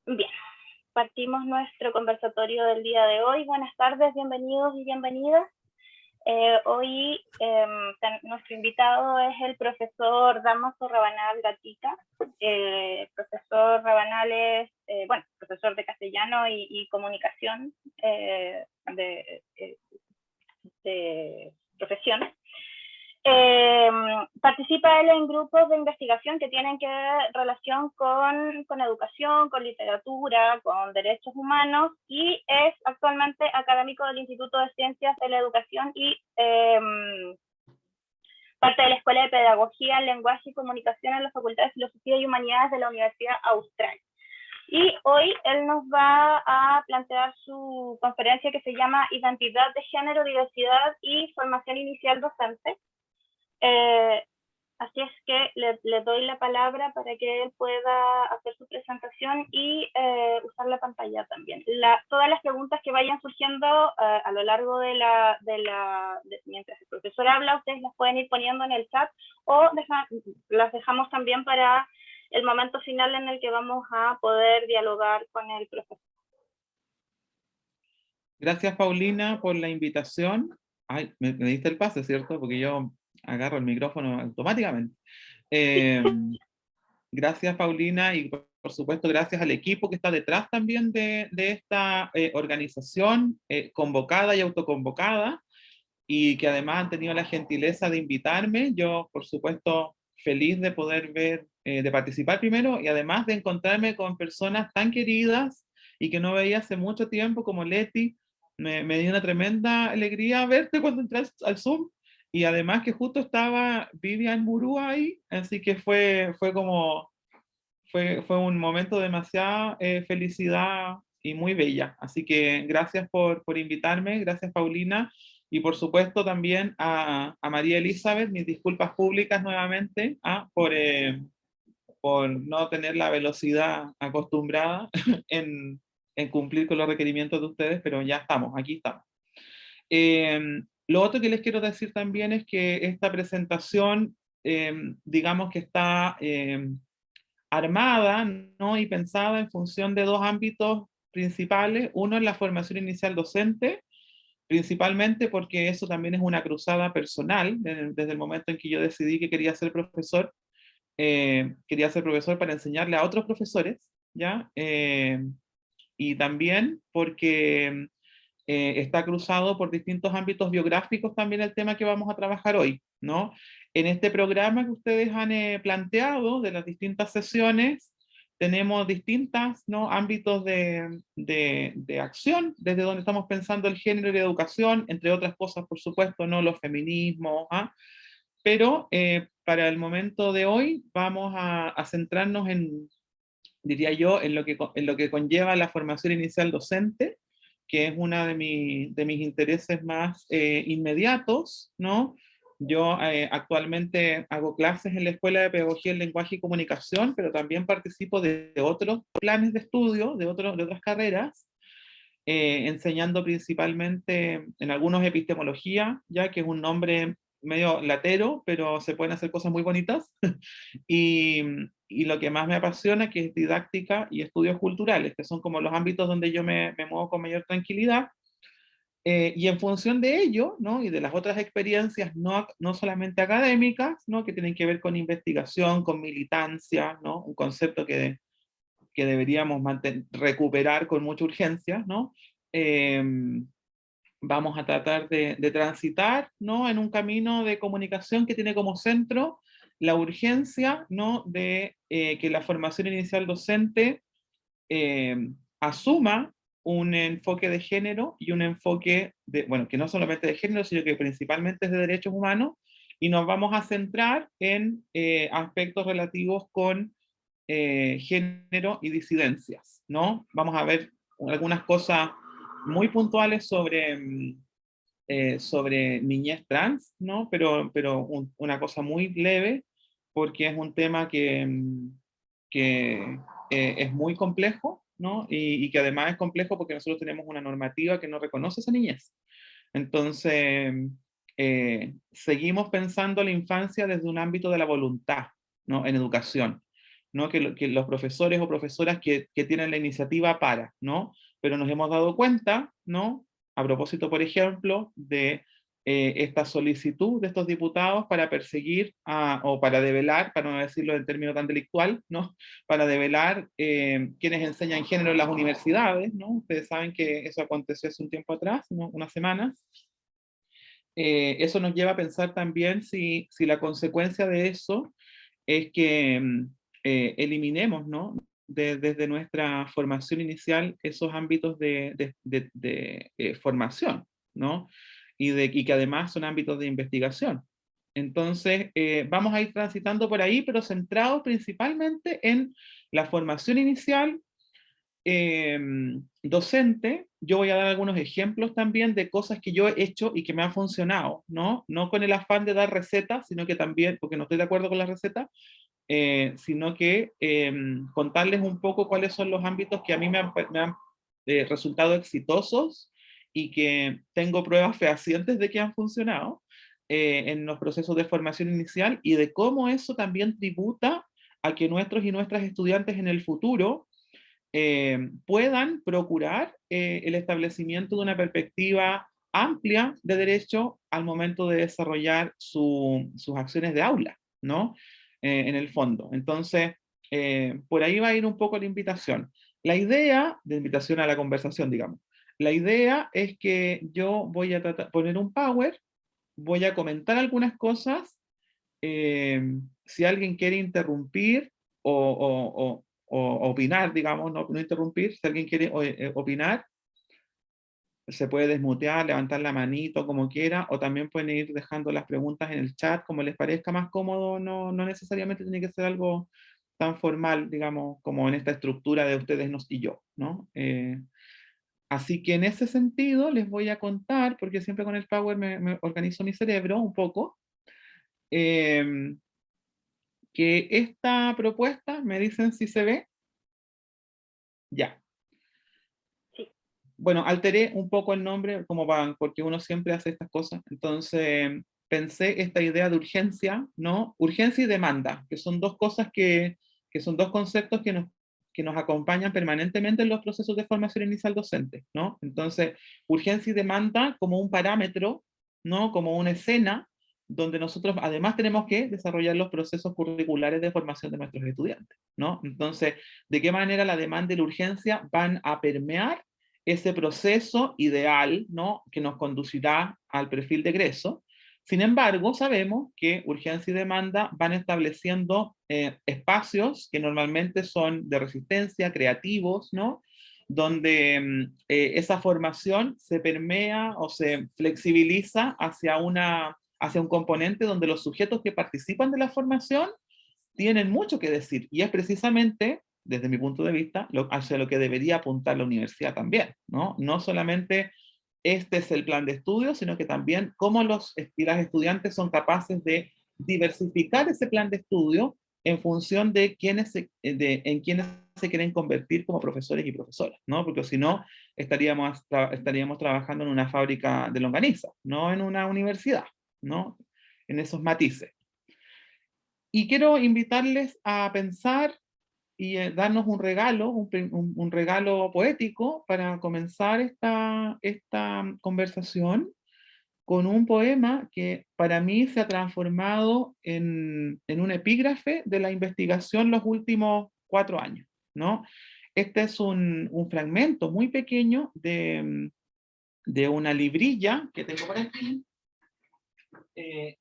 Bien, partimos nuestro conversatorio del día de hoy. Buenas tardes, bienvenidos y bienvenidas. Hoy nuestro invitado es el profesor Damaso Rabanal Gatica. Profesor Rabanal es, profesor de castellano y comunicación de profesión. Participa él en grupos de investigación que tienen que ver relación con educación, con literatura, con derechos humanos, y es actualmente académico del Instituto de Ciencias de la Educación y parte de la Escuela de Pedagogía, Lenguaje y Comunicación en la Facultad de Filosofía y Humanidades de la Universidad Austral. Y hoy él nos va a plantear su conferencia que se llama Identidad de Género, Diversidad y Formación Inicial Docente. Así es que le doy la palabra para que él pueda hacer su presentación y usar la pantalla también. Todas las preguntas que vayan surgiendo a lo largo mientras el profesor habla, ustedes las pueden ir poniendo en el chat o las dejamos también para el momento final en el que vamos a poder dialogar con el profesor. Gracias, Paulina, por la invitación. Ay, me diste el pase, ¿cierto? Porque yo agarro el micrófono automáticamente. Gracias, Paulina, y por supuesto gracias al equipo que está detrás también de esta organización convocada y autoconvocada, y que además han tenido la gentileza de invitarme. Yo, por supuesto, feliz de poder de participar primero, y además de encontrarme con personas tan queridas y que no veía hace mucho tiempo, como Leti. Me dio una tremenda alegría verte cuando entré al Zoom, y además que justo estaba Vivian Murúa ahí, así que fue un momento de demasiada felicidad y muy bella. Así que gracias por invitarme, gracias, Paulina, y por supuesto también a María Elizabeth, mis disculpas públicas nuevamente por no tener la velocidad acostumbrada en, en cumplir con los requerimientos de ustedes, pero ya estamos, aquí estamos. Eh, lo otro que les quiero decir también es que esta presentación, digamos que está armada, ¿no? Y pensada en función de dos ámbitos principales. Uno es la formación inicial docente, principalmente porque eso también es una cruzada personal. Desde el momento en que yo decidí que quería ser profesor para enseñarle a otros profesores, ¿ya? Y también porque está cruzado por distintos ámbitos biográficos también el tema que vamos a trabajar hoy, ¿no? En este programa que ustedes han planteado de las distintas sesiones, tenemos distintos, ¿no?, ámbitos de acción, desde donde estamos pensando el género y la educación, entre otras cosas, por supuesto, ¿no?, los feminismos, ¿ah? Pero para el momento de hoy vamos a centrarnos diría yo, en lo que conlleva la formación inicial docente, que es uno de mis intereses más inmediatos, ¿no? Yo actualmente hago clases en la Escuela de Pedagogía en Lenguaje y Comunicación, pero también participo de otros planes de estudio, de otras carreras, enseñando principalmente en algunos epistemología, ya que es un nombre medio latero, pero se pueden hacer cosas muy bonitas. y, y lo que más me apasiona, que es didáctica y estudios culturales, que son como los ámbitos donde yo me muevo con mayor tranquilidad. Y en función de ello, ¿no?, y de las otras experiencias no solamente académicas, ¿no?, que tienen que ver con investigación, con militancia, ¿no?, un concepto que deberíamos recuperar con mucha urgencia, ¿no? Eh, Vamos a tratar de transitar, ¿no?, en un camino de comunicación que tiene como centro la urgencia, ¿no?, de que la formación inicial docente eh, asuma un enfoque de género y un enfoque bueno, que no solamente de género, sino que principalmente es de derechos humanos, y nos vamos a centrar en aspectos relativos con género y disidencias, ¿no? Vamos a ver algunas cosas muy puntuales sobre niñez trans, ¿no? Pero una cosa muy leve, porque es un tema que es muy complejo, ¿no? Y que además es complejo porque nosotros tenemos una normativa que no reconoce esa niñez. Entonces, seguimos pensando la infancia desde un ámbito de la voluntad, ¿no?, en educación. ¿no? Que los profesores o profesoras que tienen la iniciativa para, ¿no? Pero nos hemos dado cuenta, ¿no? A propósito, por ejemplo, de esta solicitud de estos diputados para perseguir o para develar, para no decirlo en términos tan delictual, ¿no? Para develar quienes enseñan género en las universidades, ¿no? Ustedes saben que eso aconteció hace un tiempo atrás, ¿no? Unas semanas. Eso nos lleva a pensar también si la consecuencia de eso es que eliminemos, ¿no? Desde nuestra formación inicial esos ámbitos de formación, ¿no? Y que además son ámbitos de investigación. Entonces, vamos a ir transitando por ahí, pero centrados principalmente en la formación inicial docente. Yo voy a dar algunos ejemplos también de cosas que yo he hecho y que me han funcionado, ¿no? No con el afán de dar recetas, sino que también, porque no estoy de acuerdo con las recetas, sino que contarles un poco cuáles son los ámbitos que a mí me han resultado exitosos y que tengo pruebas fehacientes de que han funcionado en los procesos de formación inicial, y de cómo eso también tributa a que nuestros y nuestras estudiantes en el futuro puedan procurar el establecimiento de una perspectiva amplia de derecho al momento de desarrollar sus acciones de aula, ¿no? En el fondo. Entonces, por ahí va a ir un poco la invitación. La idea, de invitación a la conversación, digamos, la idea es que yo voy a poner un power, voy a comentar algunas cosas, si alguien quiere interrumpir o opinar, digamos, no interrumpir, si alguien quiere opinar, se puede desmutear, levantar la manito como quiera, o también pueden ir dejando las preguntas en el chat como les parezca más cómodo, no necesariamente tiene que ser algo tan formal, digamos, como en esta estructura de ustedes y yo, ¿no? Así que en ese sentido les voy a contar, porque siempre con el Power me organizo mi cerebro un poco, que esta propuesta, me dicen si se ve, ya. Sí. Bueno, alteré un poco el nombre como porque uno siempre hace estas cosas. Entonces pensé esta idea de urgencia, ¿no? Urgencia y demanda, que son dos cosas que son dos conceptos que nos acompañan permanentemente en los procesos de formación inicial docente, ¿no? Entonces, urgencia y demanda como un parámetro, ¿no? Como una escena donde nosotros además tenemos que desarrollar los procesos curriculares de formación de nuestros estudiantes, ¿no? Entonces, ¿de qué manera la demanda y la urgencia van a permear ese proceso ideal, ¿no? Que nos conducirá al perfil de egreso? Sin embargo, sabemos que urgencia y demanda van estableciendo espacios que normalmente son de resistencia, creativos, ¿no? Donde esa formación se permea o se flexibiliza hacia un componente donde los sujetos que participan de la formación tienen mucho que decir, y es precisamente, desde mi punto de vista, hacia lo que debería apuntar la universidad también, ¿no? No solamente este es el plan de estudio, sino que también cómo los y las estudiantes son capaces de diversificar ese plan de estudio en función de en quienes se quieren convertir como profesores y profesoras, ¿no? Porque si no, estaríamos trabajando en una fábrica de longaniza, no en una universidad, ¿no? En esos matices. Y quiero invitarles a pensar y darnos un regalo, un regalo poético para comenzar esta conversación con un poema que para mí se ha transformado en un epígrafe de la investigación los últimos 4 años, ¿no? Este es un fragmento muy pequeño de una librilla que tengo por aquí, eh,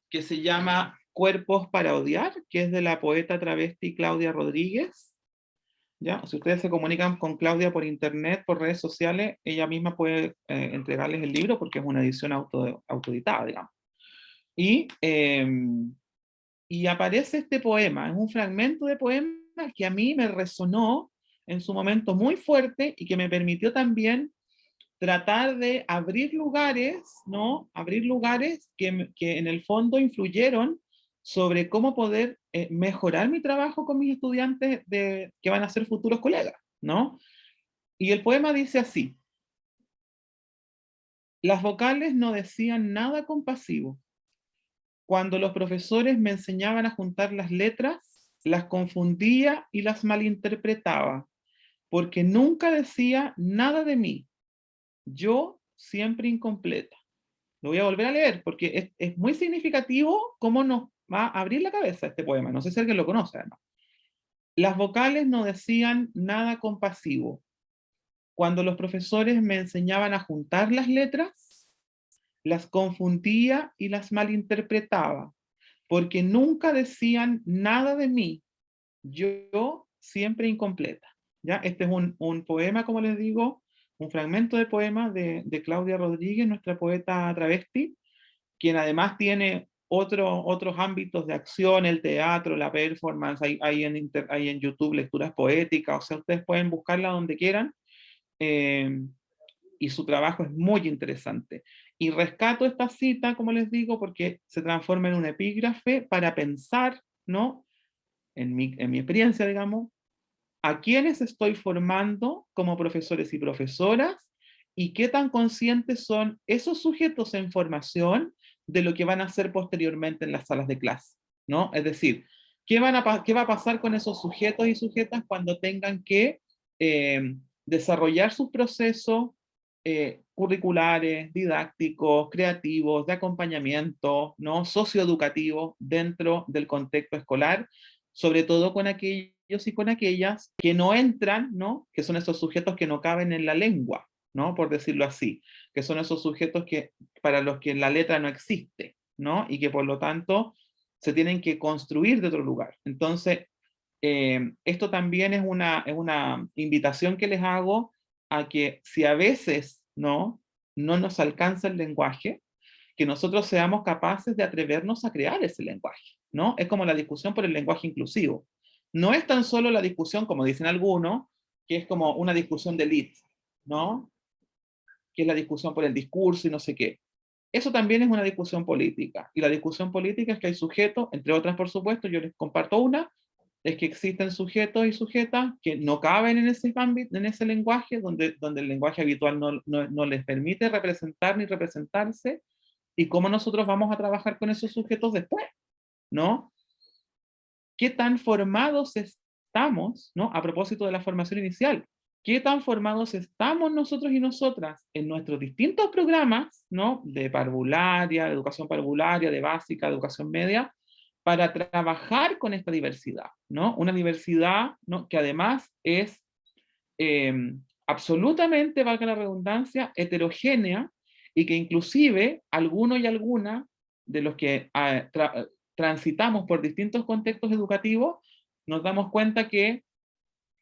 que se llama Cuerpos para odiar, que es de la poeta travesti Claudia Rodríguez. ¿Ya? Si ustedes se comunican con Claudia por internet, por redes sociales, ella misma puede entregarles el libro porque es una edición autoeditada, digamos. Y aparece este poema, es un fragmento de poema que a mí me resonó en su momento muy fuerte y que me permitió también tratar de abrir lugares, ¿no? Abrir lugares que en el fondo influyeron sobre cómo poder mejorar mi trabajo con mis estudiantes que van a ser futuros colegas, ¿no? Y el poema dice así: las vocales no decían nada compasivo. Cuando los profesores me enseñaban a juntar las letras, las confundía y las malinterpretaba, porque nunca decía nada de mí, yo siempre incompleta. Lo voy a volver a leer porque es muy significativo cómo nos va a abrir la cabeza este poema. No sé si alguien lo conoce, además. Las vocales no decían nada compasivo. Cuando los profesores me enseñaban a juntar las letras, las confundía y las malinterpretaba, porque nunca decían nada de mí, yo siempre incompleta. ¿Ya? Este es un poema, como les digo, un fragmento de poema de Claudia Rodríguez, nuestra poeta travesti, quien además tiene otros ámbitos de acción, el teatro, la performance, hay en YouTube lecturas poéticas, o sea, ustedes pueden buscarla donde quieran, eh, y su trabajo es muy interesante. Y rescato esta cita, como les digo, porque se transforma en un epígrafe para pensar, ¿no? En mi experiencia, digamos, a quiénes estoy formando como profesores y profesoras y qué tan conscientes son esos sujetos en formación de lo que van a hacer posteriormente en las salas de clase, ¿no? Es decir, ¿qué va a pasar con esos sujetos y sujetas cuando tengan que desarrollar sus procesos curriculares, didácticos, creativos, de acompañamiento, ¿no? Socioeducativos dentro del contexto escolar, sobre todo con aquellos y con aquellas que no entran, ¿no? Que son esos sujetos que no caben en la lengua, ¿no? Por decirlo así, que son esos sujetos que, para los que la letra no existe, ¿no? Y que por lo tanto se tienen que construir de otro lugar. Entonces, esto también es una invitación que les hago a que si a veces, ¿no? No nos alcanza el lenguaje, que nosotros seamos capaces de atrevernos a crear ese lenguaje, ¿no? Es como la discusión por el lenguaje inclusivo. No es tan solo la discusión, como dicen algunos, que es como una discusión de élite, ¿no? Que es la discusión por el discurso y no sé qué. Eso también es una discusión política. Y la discusión política es que hay sujetos, entre otras por supuesto, yo les comparto una, es que existen sujetos y sujetas que no caben en ese ámbito, en ese lenguaje, donde el lenguaje habitual no les permite representar ni representarse, y cómo nosotros vamos a trabajar con esos sujetos después, ¿no? ¿Qué tan formados estamos, ¿no? A propósito de la formación inicial, ¿qué tan formados estamos nosotros y nosotras en nuestros distintos programas, ¿no? De parvularia, de educación parvularia, de básica, de educación media, para trabajar con esta diversidad, ¿no? Una diversidad, ¿no? Que además es eh, absolutamente, valga la redundancia, heterogénea, y que inclusive alguno y alguna de los que transitamos por distintos contextos educativos, nos damos cuenta que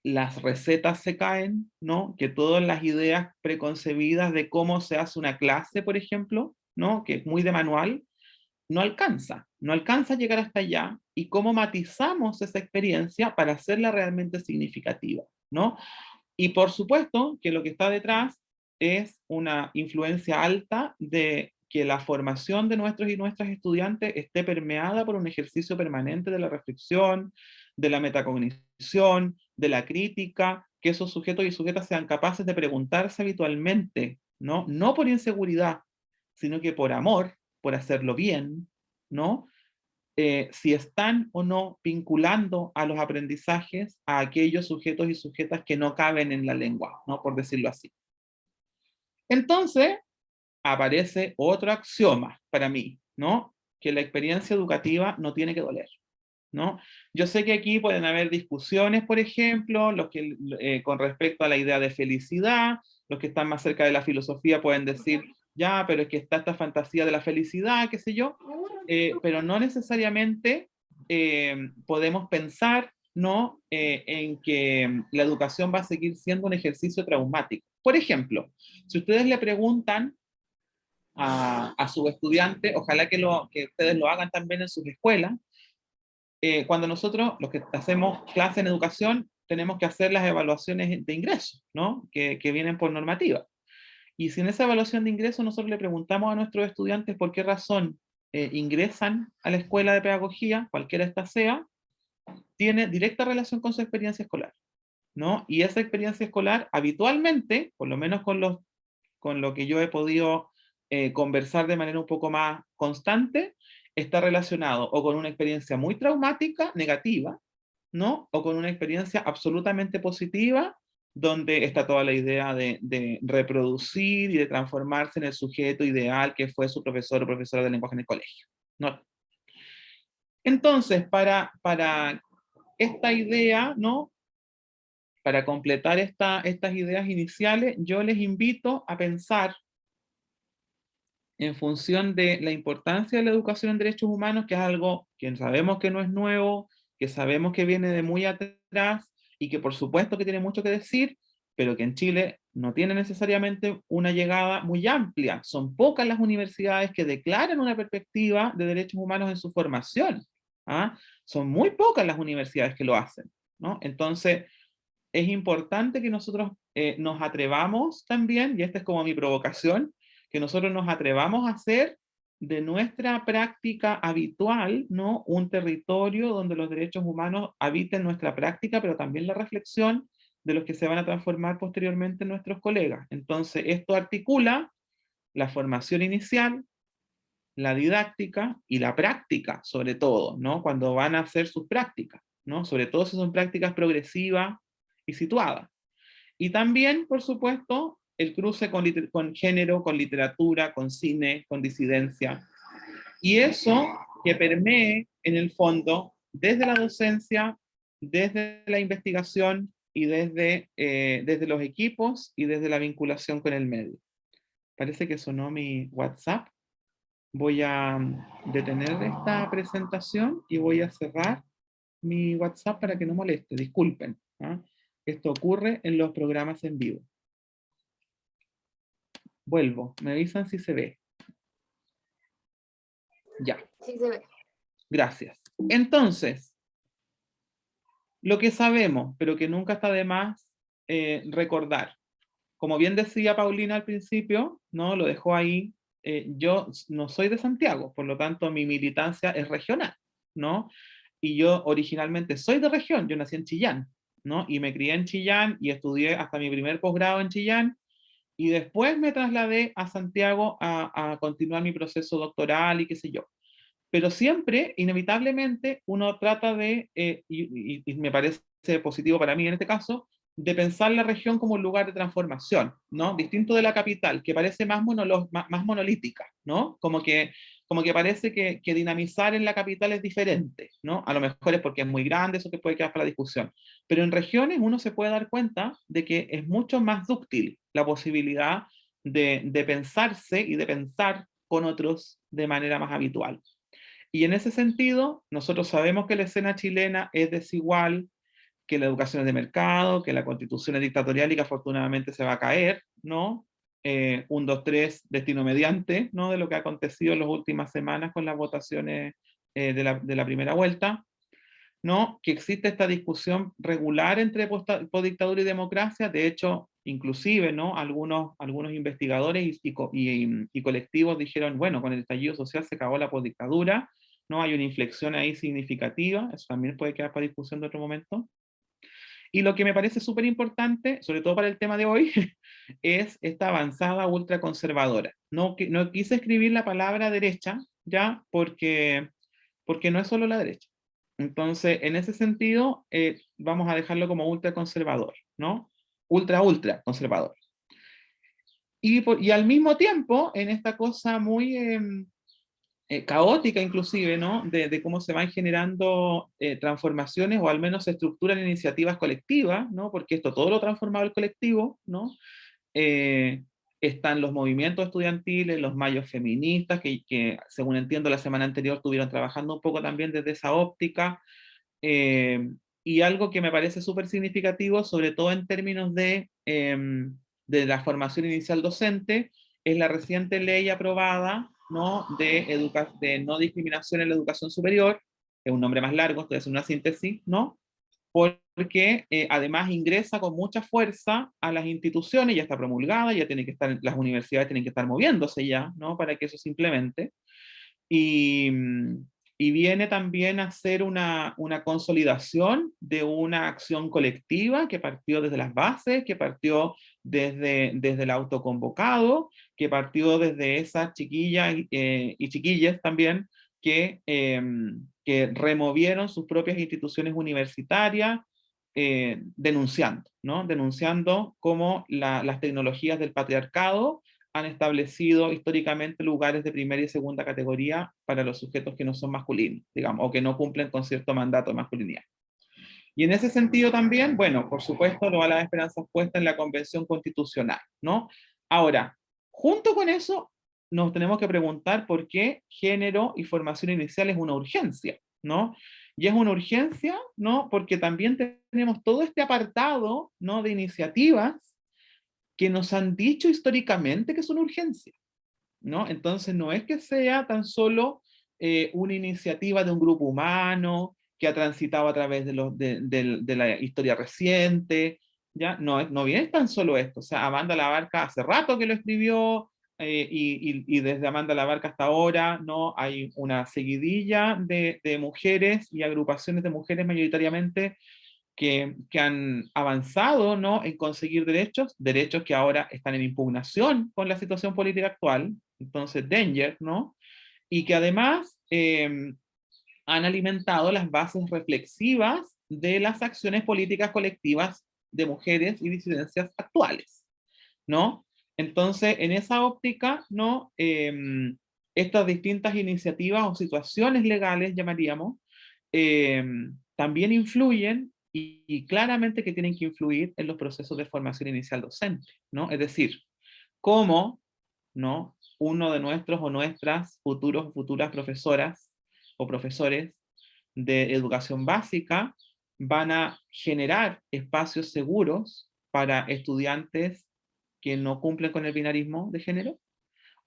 las recetas se caen, ¿no? Que todas las ideas preconcebidas de cómo se hace una clase, por ejemplo, ¿no? Que es muy de manual, no alcanza a llegar hasta allá, y cómo matizamos esa experiencia para hacerla realmente significativa, ¿no? Y por supuesto que lo que está detrás es una influencia alta de que la formación de nuestros y nuestras estudiantes esté permeada por un ejercicio permanente de la reflexión, de la metacognición, de la crítica, que esos sujetos y sujetas sean capaces de preguntarse habitualmente, ¿no? No por inseguridad, sino que por amor, por hacerlo bien, ¿no? Si están o no vinculando a los aprendizajes a aquellos sujetos y sujetas que no caben en la lengua, ¿no? Por decirlo así. Entonces, aparece otro axioma para mí, ¿no? Que la experiencia educativa no tiene que doler, ¿no? Yo sé que aquí pueden haber discusiones, por ejemplo, con respecto a la idea de felicidad, los que están más cerca de la filosofía pueden decir, ya, pero es que está esta fantasía de la felicidad, qué sé yo, pero no necesariamente podemos pensar, ¿no? En que la educación va a seguir siendo un ejercicio traumático. Por ejemplo, si ustedes le preguntan a sus estudiantes, ojalá que ustedes lo hagan también en sus escuelas, cuando nosotros, los que hacemos clase en educación, tenemos que hacer las evaluaciones de ingreso, ¿no? Que vienen por normativa. Y si en esa evaluación de ingreso nosotros le preguntamos a nuestros estudiantes por qué razón ingresan a la escuela de pedagogía, cualquiera esta sea, tiene directa relación con su experiencia escolar, ¿no? Y esa experiencia escolar habitualmente, por lo menos con lo que yo he podido conversar de manera un poco más constante, está relacionado o con una experiencia muy traumática, negativa, ¿no? O con una experiencia absolutamente positiva, donde está toda la idea de reproducir y de transformarse en el sujeto ideal que fue su profesor o profesora de lenguaje en el colegio, ¿no? Entonces, para esta idea, ¿no? Para completar estas ideas iniciales, yo les invito a pensar en función de la importancia de la educación en derechos humanos, que es algo que sabemos que no es nuevo, que sabemos que viene de muy atrás y que por supuesto que tiene mucho que decir, pero que en Chile no tiene necesariamente una llegada muy amplia. Son pocas las universidades que declaran una perspectiva de derechos humanos en su formación. ¿Ah? Son muy pocas las universidades que lo hacen, ¿no? Entonces, es importante que nosotros nos atrevamos también, y esta es como mi provocación, que nosotros nos atrevamos a hacer de nuestra práctica habitual, ¿no? Un territorio donde los derechos humanos habiten nuestra práctica, pero también la reflexión de los que se van a transformar posteriormente en nuestros colegas. Entonces, esto articula la formación inicial, la didáctica y la práctica, sobre todo, ¿no? Cuando van a hacer sus prácticas, ¿no? Sobre todo si son prácticas progresivas y situadas. Y también, por supuesto, el cruce con género, con literatura, con cine, con disidencia. Y eso que permee, en el fondo, desde la docencia, desde la investigación y desde los equipos y desde la vinculación con el medio. Parece que sonó mi WhatsApp. Voy a detener esta presentación y voy a cerrar mi WhatsApp para que no moleste. Disculpen. ¿Ah? Esto ocurre en los programas en vivo. Vuelvo. Me avisan si se ve. Ya. Sí se ve. Gracias. Entonces, lo que sabemos, pero que nunca está de más recordar. Como bien decía Paulina al principio, ¿no? Lo dejó ahí. Yo no soy de Santiago, por lo tanto mi militancia es regional, ¿no? Y yo originalmente soy de región, yo nací en Chillán, ¿no? Y me crié en Chillán y estudié hasta mi primer posgrado en Chillán, y después me trasladé a Santiago a continuar mi proceso doctoral y qué sé yo. Pero siempre, inevitablemente, uno trata de, y me parece positivo para mí en este caso, de pensar la región como un lugar de transformación, ¿no? Distinto de la capital, que parece más monolítica, ¿no? Como que parece que dinamizar en la capital es diferente, ¿no? A lo mejor es porque es muy grande, eso que puede quedar para la discusión. Pero en regiones uno se puede dar cuenta de que es mucho más dúctil la posibilidad de pensarse y de pensar con otros de manera más habitual. Y en ese sentido, nosotros sabemos que la escena chilena es desigual, que la educación es de mercado, que la constitución es dictatorial y que afortunadamente se va a caer, ¿no? 1, 2, 3, destino mediante, ¿no? De lo que ha acontecido en las últimas semanas con las votaciones de la primera vuelta, ¿no? Que existe esta discusión regular entre postdictadura y democracia. De hecho, inclusive, ¿no? Algunos investigadores y colectivos dijeron, bueno, con el estallido social se acabó la postdictadura, ¿no? Hay una inflexión ahí significativa, eso también puede quedar para discusión de otro momento. Y lo que me parece súper importante, sobre todo para el tema de hoy, es esta avanzada ultraconservadora. No quise escribir la palabra derecha, ya, porque no es solo la derecha. Entonces, en ese sentido, vamos a dejarlo como ultraconservador, ¿no? Ultra conservador. Y al mismo tiempo, en esta cosa muy caótica inclusive, ¿no? De cómo se van generando transformaciones o al menos se estructuran iniciativas colectivas, ¿no? Porque esto todo lo ha transformado el colectivo, ¿no? Eh, Están los movimientos estudiantiles, los mayos feministas, que según entiendo la semana anterior estuvieron trabajando un poco también desde esa óptica, y algo que me parece súper significativo, sobre todo en términos de la formación inicial docente, es la reciente ley aprobada, ¿no? De no discriminación en la educación superior, es un nombre más largo, estoy haciendo una síntesis, ¿no? Porque además ingresa con mucha fuerza a las instituciones, ya está promulgada, ya tiene que estar, las universidades tienen que estar moviéndose ya, ¿no? Para que eso se implemente. Y, y viene también a ser una consolidación de una acción colectiva que partió desde las bases, que partió desde el autoconvocado, que partió desde esas chiquillas y chiquillas también que removieron sus propias instituciones universitarias, denunciando, ¿no? Denunciando cómo las tecnologías del patriarcado han establecido históricamente lugares de primera y segunda categoría para los sujetos que no son masculinos, digamos, o que no cumplen con cierto mandato de masculinidad. Y en ese sentido también, bueno, por supuesto, no va la esperanza puesta en la Convención Constitucional, ¿no? Ahora, junto con eso, nos tenemos que preguntar por qué género y formación inicial es una urgencia, ¿no? Y es una urgencia, ¿no? Porque también tenemos todo este apartado, ¿no? De iniciativas que nos han dicho históricamente que es una urgencia, ¿no? Entonces no es que sea tan solo una iniciativa de un grupo humano que ha transitado a través de la historia reciente, ¿ya? No, no viene tan solo esto, o sea, Amanda Labarca hace rato que lo escribió, y desde Amanda Labarca hasta ahora, ¿no? Hay una seguidilla de mujeres y agrupaciones de mujeres mayoritariamente que han avanzado, ¿no? En conseguir derechos que ahora están en impugnación con la situación política actual, entonces danger, ¿no? Y que además han alimentado las bases reflexivas de las acciones políticas colectivas de mujeres y disidencias actuales, ¿no? Entonces, en esa óptica, ¿no? Estas distintas iniciativas o situaciones legales, llamaríamos, también influyen y claramente que tienen que influir en los procesos de formación inicial docente, ¿no? Es decir, cómo, ¿no? Uno de nuestros o nuestras futuros o futuras profesoras o profesores de educación básica van a generar espacios seguros para estudiantes que no cumplen con el binarismo de género,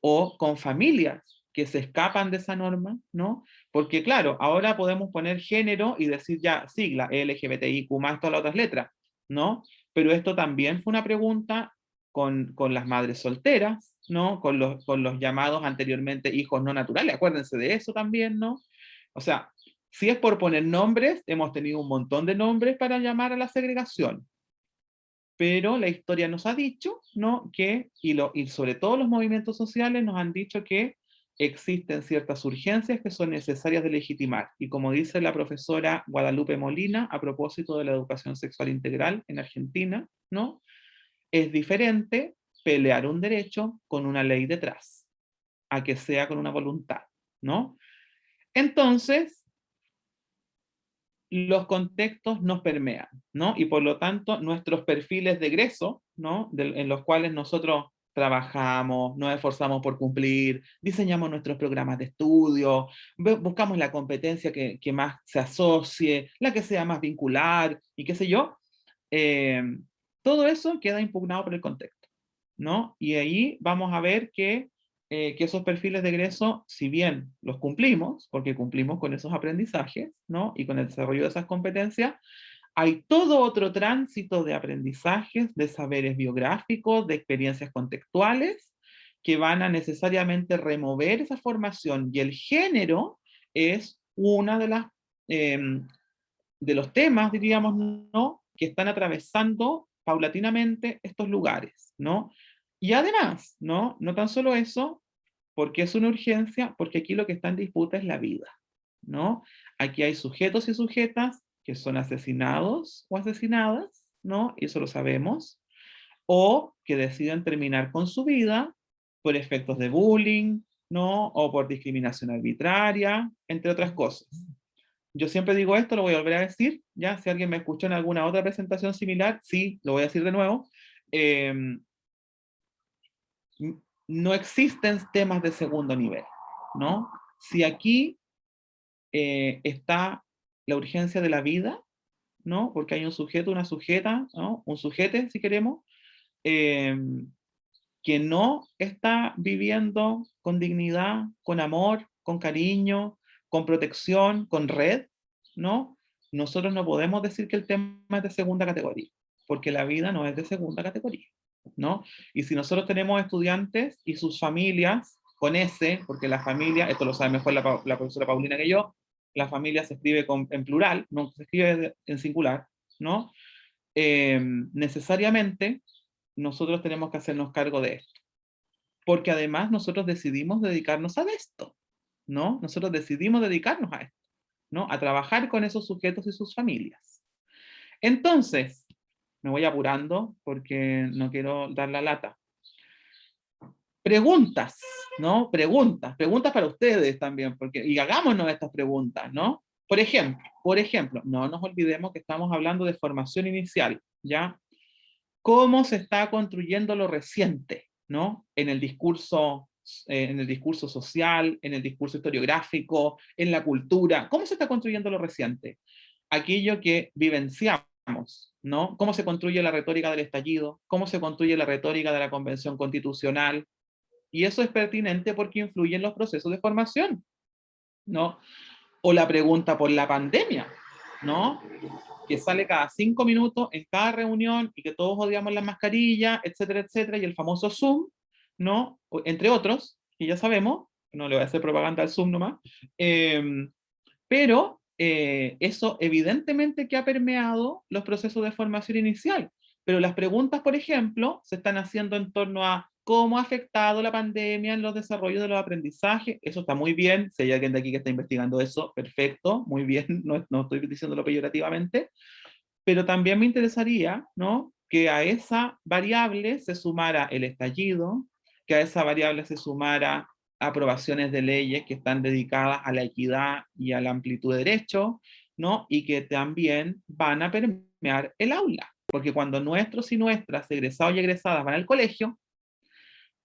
o con familias que se escapan de esa norma, ¿no? Porque claro, ahora podemos poner género y decir ya sigla, LGBTIQ más todas las otras letras, ¿no? Pero esto también fue una pregunta con las madres solteras, ¿no? Con los llamados anteriormente hijos no naturales, acuérdense de eso también, ¿no? O sea, si es por poner nombres, hemos tenido un montón de nombres para llamar a la segregación, pero la historia nos ha dicho, ¿no? Y sobre todo los movimientos sociales nos han dicho que existen ciertas urgencias que son necesarias de legitimar. Y como dice la profesora Guadalupe Molina a propósito de la educación sexual integral en Argentina, ¿no? Es diferente pelear un derecho con una ley detrás, a que sea con una voluntad, ¿no? Entonces, los contextos nos permean, ¿no? Y por lo tanto, nuestros perfiles de egreso, ¿no? En los cuales nosotros trabajamos, nos esforzamos por cumplir, diseñamos nuestros programas de estudio, buscamos la competencia que más se asocie, la que sea más vincular, y qué sé yo, eh, todo eso queda impugnado por el contexto, ¿no? Y ahí vamos a ver que esos perfiles de egreso, si bien los cumplimos, porque cumplimos con esos aprendizajes, ¿no? Y con el desarrollo de esas competencias, hay todo otro tránsito de aprendizajes, de saberes biográficos, de experiencias contextuales, que van a necesariamente remover esa formación. Y el género es una eh, de los temas, diríamos, ¿no? Que están atravesando paulatinamente estos lugares, ¿no? Y además, ¿no? No tan solo eso, porque es una urgencia, porque aquí lo que está en disputa es la vida, ¿no? Aquí hay sujetos y sujetas que son asesinados o asesinadas, ¿no? Y eso lo sabemos, o que deciden terminar con su vida por efectos de bullying, ¿no? O por discriminación arbitraria, entre otras cosas. Yo siempre digo esto, lo voy a volver a decir, ya, si alguien me escuchó en alguna otra presentación similar, sí, lo voy a decir de nuevo. Eh, no existen temas de segundo nivel, ¿no? Si aquí está la urgencia de la vida, ¿no? Porque hay un sujeto, una sujeta, ¿no? Un sujete, si queremos, eh, que no está viviendo con dignidad, con amor, con cariño, con protección, con red, ¿no? Nosotros no podemos decir que el tema es de segunda categoría, porque la vida no es de segunda categoría, ¿no? Y si nosotros tenemos estudiantes y sus familias con ese, porque la familia, esto lo sabe mejor la profesora Paulina que yo, la familia se escribe en plural, no se escribe en singular, ¿no? Necesariamente nosotros tenemos que hacernos cargo de esto, porque además nosotros decidimos dedicarnos a esto, ¿no? Nosotros decidimos dedicarnos a esto, ¿no? A trabajar con esos sujetos y sus familias. Entonces, me voy apurando porque no quiero dar la lata. Preguntas, ¿no? Preguntas para ustedes también, porque, y hagámonos estas preguntas, ¿no? Por ejemplo, no nos olvidemos que estamos hablando de formación inicial, ¿ya? ¿Cómo se está construyendo lo reciente, ¿no? En el discurso social, en el discurso historiográfico, en la cultura. ¿Cómo se está construyendo lo reciente? Aquello que vivenciamos, ¿no? ¿Cómo se construye la retórica del estallido? ¿Cómo se construye la retórica de la Convención Constitucional? Y eso es pertinente porque influye en los procesos de formación, ¿no? O la pregunta por la pandemia, ¿no? Que sale cada 5 minutos en cada reunión y que todos odiamos las mascarillas, etcétera, etcétera, y el famoso Zoom, ¿no? Entre otros, que ya sabemos, no le voy a hacer propaganda al Zoom nomás, pero eso evidentemente que ha permeado los procesos de formación inicial. Pero las preguntas, por ejemplo, se están haciendo en torno a cómo ha afectado la pandemia en los desarrollos de los aprendizajes. Eso está muy bien. Si hay alguien de aquí que está investigando eso, perfecto, muy bien, no estoy diciéndolo peyorativamente. Pero también me interesaría, ¿no?, que a esa variable se sumara el estallido, que a esa variable se sumara aprobaciones de leyes que están dedicadas a la equidad y a la amplitud de derechos, ¿no? Y que también van a permear el aula, porque cuando nuestros y nuestras egresados y egresadas van al colegio,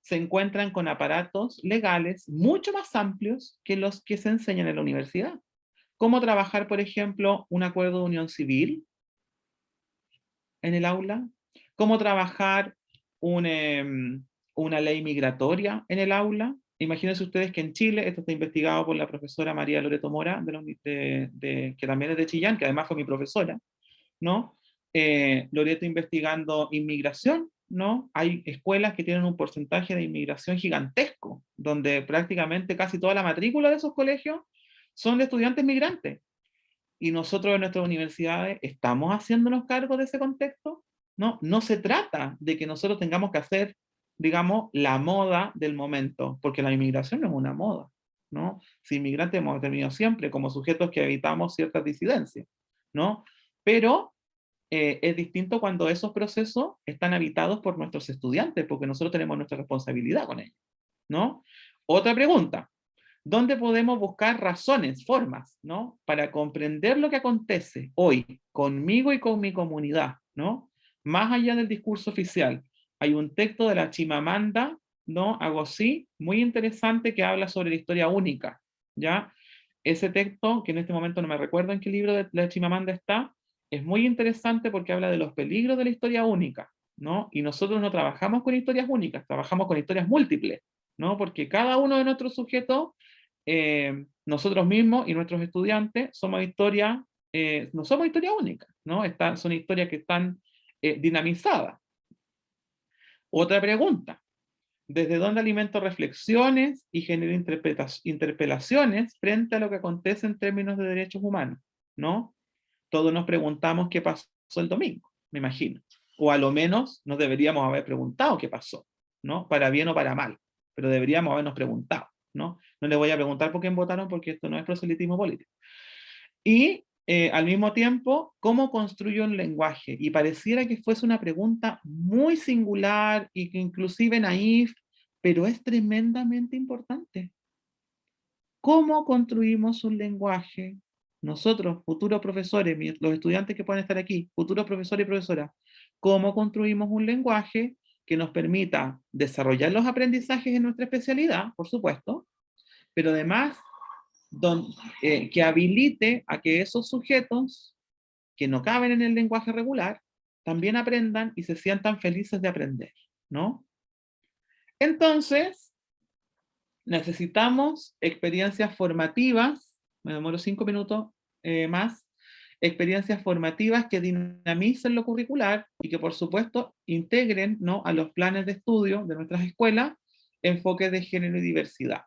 se encuentran con aparatos legales mucho más amplios que los que se enseñan en la universidad. ¿Cómo trabajar, por ejemplo, un acuerdo de unión civil en el aula? ¿Cómo trabajar una ley migratoria en el aula? Imagínense ustedes que en Chile, esto está investigado por la profesora María Loreto Mora, que también es de Chillán, que además fue mi profesora, ¿no? Loreto investigando inmigración, ¿no? Hay escuelas que tienen un porcentaje de inmigración gigantesco, donde prácticamente casi toda la matrícula de esos colegios son de estudiantes migrantes. Y nosotros en nuestras universidades estamos haciéndonos cargo de ese contexto, ¿no? No se trata de que nosotros tengamos que hacer, digamos, la moda del momento, porque la inmigración no es una moda, ¿no? Si inmigrantes hemos tenido siempre como sujetos que evitamos ciertas disidencias, ¿no? Pero es distinto cuando esos procesos están habitados por nuestros estudiantes, porque nosotros tenemos nuestra responsabilidad con ellos, ¿no? Otra pregunta: ¿dónde podemos buscar razones, formas, ¿no?, para comprender lo que acontece hoy conmigo y con mi comunidad, ¿no? Más allá del discurso oficial. Hay un texto de la Chimamanda, ¿no?, Ngozi, muy interesante, que habla sobre la historia única, ¿ya? Ese texto, que en este momento no me recuerdo en qué libro de la Chimamanda está, es muy interesante porque habla de los peligros de la historia única, ¿no? Y nosotros no trabajamos con historias únicas, trabajamos con historias múltiples, ¿no? Porque cada uno de nuestros sujetos, nosotros mismos y nuestros estudiantes, no somos historia única, ¿no? Son historias que están dinamizadas. Otra pregunta: ¿desde dónde alimento reflexiones y genero interpelaciones frente a lo que acontece en términos de derechos humanos, ¿no? Todos nos preguntamos qué pasó el domingo, me imagino. O a lo menos nos deberíamos haber preguntado qué pasó, ¿no? Para bien o para mal. Pero deberíamos habernos preguntado, ¿no? No les voy a preguntar por quién votaron porque esto no es proselitismo político. Y al mismo tiempo, ¿cómo construyo un lenguaje? Y pareciera que fuese una pregunta muy singular y que inclusive naif, pero es tremendamente importante. ¿Cómo construimos un lenguaje? Nosotros, futuros profesores, los estudiantes que pueden estar aquí, futuros profesores y profesoras, ¿cómo construimos un lenguaje que nos permita desarrollar los aprendizajes en nuestra especialidad, por supuesto, pero además que habilite a que esos sujetos que no caben en el lenguaje regular también aprendan y se sientan felices de aprender, ¿no? Entonces, necesitamos experiencias formativas, me demoro 5 minutos más, experiencias formativas que dinamicen lo curricular y que por supuesto integren, ¿no?, a los planes de estudio de nuestras escuelas enfoques de género y diversidad.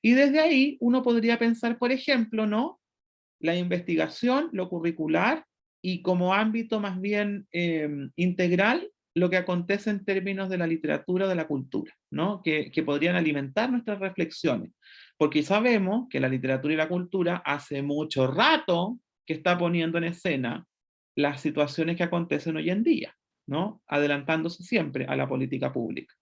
Y desde ahí uno podría pensar, por ejemplo, ¿no?, la investigación, lo curricular, y como ámbito más bien integral, lo que acontece en términos de la literatura o de la cultura, ¿no? Que podrían alimentar nuestras reflexiones. Porque sabemos que la literatura y la cultura hace mucho rato que está poniendo en escena las situaciones que acontecen hoy en día, ¿no? Adelantándose siempre a la política pública.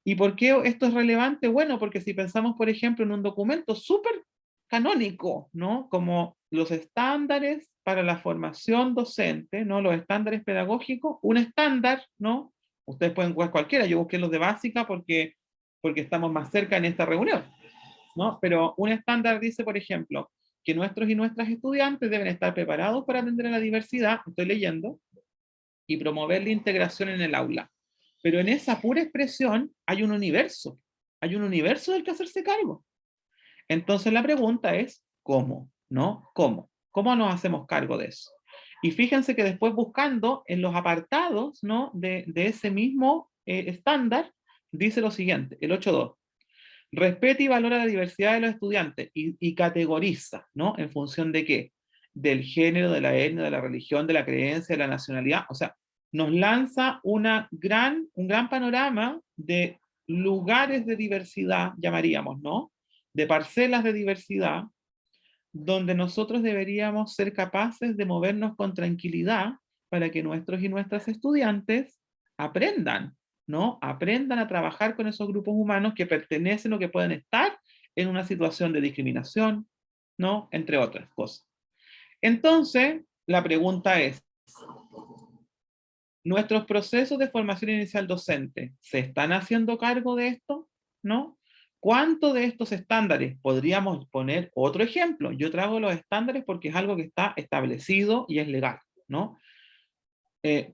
¿Y por qué esto es relevante? Bueno, porque si pensamos, por ejemplo, en un documento súper canónico, ¿no? Como los estándares para la formación docente, ¿no? Los estándares pedagógicos, un estándar, ¿no? Ustedes pueden buscar cualquiera, yo busqué los de básica porque estamos más cerca en esta reunión, ¿no? Pero un estándar dice, por ejemplo, que nuestros y nuestras estudiantes deben estar preparados para atender a la diversidad, estoy leyendo, y promover la integración en el aula. Pero en esa pura expresión hay un universo del que hacerse cargo. Entonces la pregunta es, ¿cómo? ¿No? ¿Cómo? ¿Cómo nos hacemos cargo de eso? Y fíjense que después buscando en los apartados, ¿no? de ese mismo estándar, dice lo siguiente, el 8.2. Respeta y valora la diversidad de los estudiantes y categoriza, ¿no? ¿En función de qué? Del género, de la etnia, de la religión, de la creencia, de la nacionalidad. O sea, nos lanza un gran panorama de lugares de diversidad, llamaríamos, ¿no? De parcelas de diversidad, donde nosotros deberíamos ser capaces de movernos con tranquilidad para que nuestros y nuestras estudiantes aprendan, ¿no? Aprendan a trabajar con esos grupos humanos que pertenecen o que pueden estar en una situación de discriminación, ¿no? Entre otras cosas. Entonces, la pregunta es, ¿nuestros procesos de formación inicial docente se están haciendo cargo de esto? ¿No? ¿Cuánto de estos estándares podríamos poner otro ejemplo? Yo traigo los estándares porque es algo que está establecido y es legal, ¿no?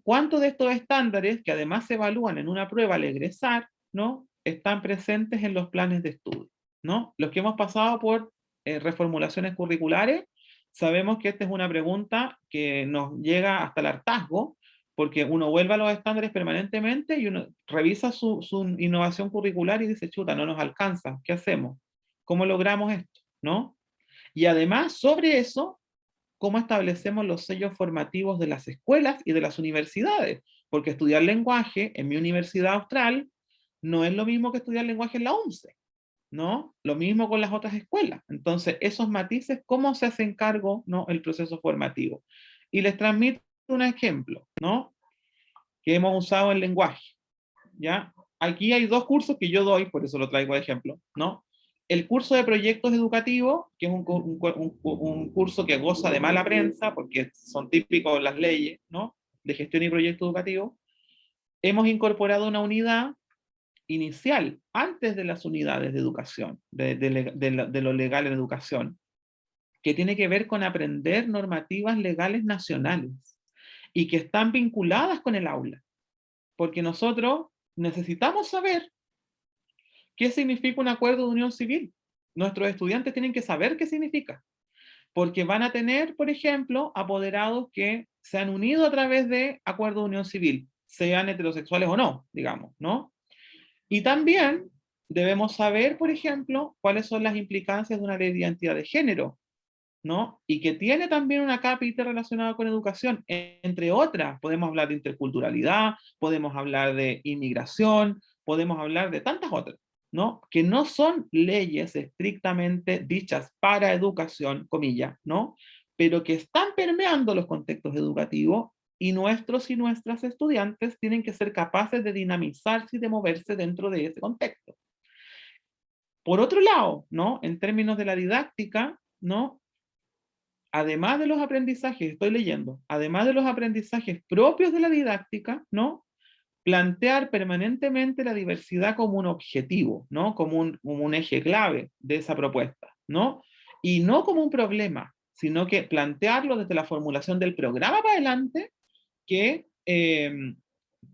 ¿Cuánto de estos estándares, que además se evalúan en una prueba al egresar, ¿no? Están presentes en los planes de estudio, ¿no? Los que hemos pasado por reformulaciones curriculares, sabemos que esta es una pregunta que nos llega hasta el hartazgo, porque uno vuelve a los estándares permanentemente y uno revisa su innovación curricular y dice, chuta, no nos alcanza, ¿qué hacemos? ¿Cómo logramos esto? ¿No? Y además, sobre eso, cómo establecemos los sellos formativos de las escuelas y de las universidades, porque estudiar lenguaje en mi universidad austral no es lo mismo que estudiar lenguaje en la UNCE, ¿no? Lo mismo con las otras escuelas. Entonces, esos matices, ¿cómo se hacen cargo, ¿no? El proceso formativo? Y les transmito un ejemplo, ¿no? Que hemos usado en lenguaje, ¿ya? Aquí hay dos cursos que yo doy, por eso lo traigo de ejemplo, ¿no? El curso de proyectos educativos, que es un curso que goza de mala prensa, porque son típicos las leyes, ¿no? De gestión y proyecto educativo. Hemos incorporado una unidad inicial, antes de las unidades de educación, de lo legal en educación, que tiene que ver con aprender normativas legales nacionales y que están vinculadas con el aula, porque nosotros necesitamos saber qué significa un acuerdo de unión civil. Nuestros estudiantes tienen que saber qué significa, porque van a tener, por ejemplo, apoderados que se han unido a través de acuerdo de unión civil, sean heterosexuales o no, digamos, ¿no? Y también debemos saber, por ejemplo, cuáles son las implicancias de una ley de identidad de género, ¿no? Y que tiene también una cápita relacionada con educación, entre otras. Podemos hablar de interculturalidad, podemos hablar de inmigración, podemos hablar de tantas otras, ¿no? Que no son leyes estrictamente dichas para educación, comillas, ¿no? Pero que están permeando los contextos educativos y nuestros y nuestras estudiantes tienen que ser capaces de dinamizarse y de moverse dentro de ese contexto. Por otro lado, ¿no? En términos de la didáctica, ¿no? Además de los aprendizajes, estoy leyendo, además de los aprendizajes propios de la didáctica, ¿no? Plantear permanentemente la diversidad como un objetivo, ¿no? Como un eje clave de esa propuesta, ¿no? Y no como un problema, sino que plantearlo desde la formulación del programa para adelante, que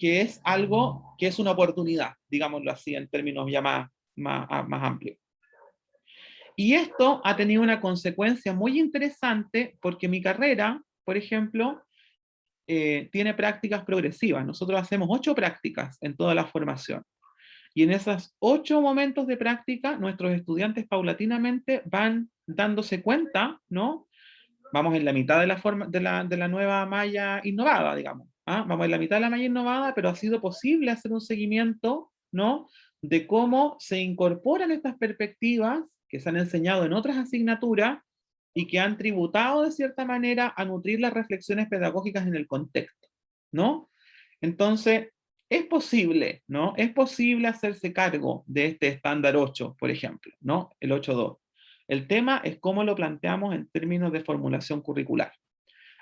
es algo que es una oportunidad, digámoslo así, en términos ya más amplios. Y esto ha tenido una consecuencia muy interesante porque mi carrera, por ejemplo, tiene prácticas progresivas. Nosotros hacemos 8 prácticas en toda la formación. Y en esos 8 momentos de práctica, nuestros estudiantes paulatinamente van dándose cuenta, ¿no? Vamos en la mitad de la nueva malla innovada, digamos, ¿ah? Vamos en la mitad de la malla innovada, pero ha sido posible hacer un seguimiento, ¿no? De cómo se incorporan estas perspectivas que se han enseñado en otras asignaturas y que han tributado de cierta manera a nutrir las reflexiones pedagógicas en el contexto, ¿no? Entonces, es posible, ¿no? Es posible hacerse cargo de este estándar 8, por ejemplo, ¿no? El 8.2. El tema es cómo lo planteamos en términos de formulación curricular.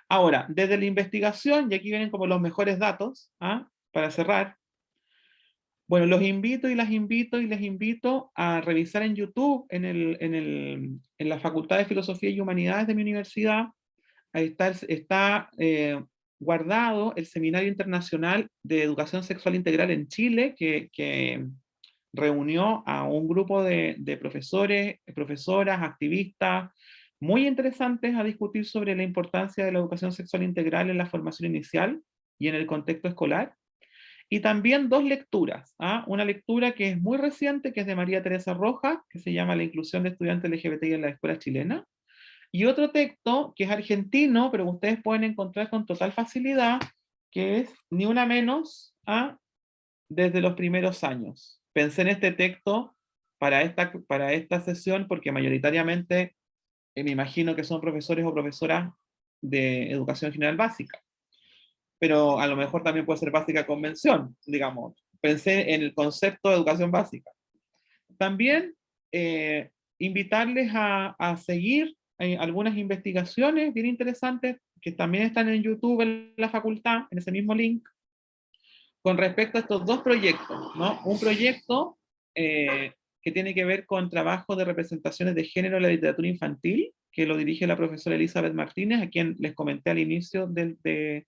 Ahora, desde la investigación, y aquí vienen como los mejores datos, ¿ah? Para cerrar, bueno, los invito y las invito y les invito a revisar en YouTube, en la Facultad de Filosofía y Humanidades de mi universidad. Ahí está guardado el Seminario Internacional de Educación Sexual Integral en Chile, que reunió a un grupo de profesores, profesoras, activistas, muy interesantes a discutir sobre la importancia de la educación sexual integral en la formación inicial y en el contexto escolar. Y también dos lecturas. ¿Ah? Una lectura que es muy reciente, que es de María Teresa Rojas, que se llama La inclusión de estudiantes LGBTI en la escuela chilena. Y otro texto que es argentino, pero ustedes pueden encontrar con total facilidad, que es Ni una menos a desde los primeros años. Pensé en este texto para esta sesión porque mayoritariamente me imagino que son profesores o profesoras de educación general básica, pero a lo mejor también puede ser básica convención, digamos. Pensé en el concepto de educación básica. También invitarles a seguir algunas investigaciones bien interesantes que también están en YouTube en la facultad, en ese mismo link, con respecto a estos dos proyectos, ¿no? Un proyecto que tiene que ver con trabajo de representaciones de género en la literatura infantil, que lo dirige la profesora Elizabeth Martínez, a quien les comenté al inicio de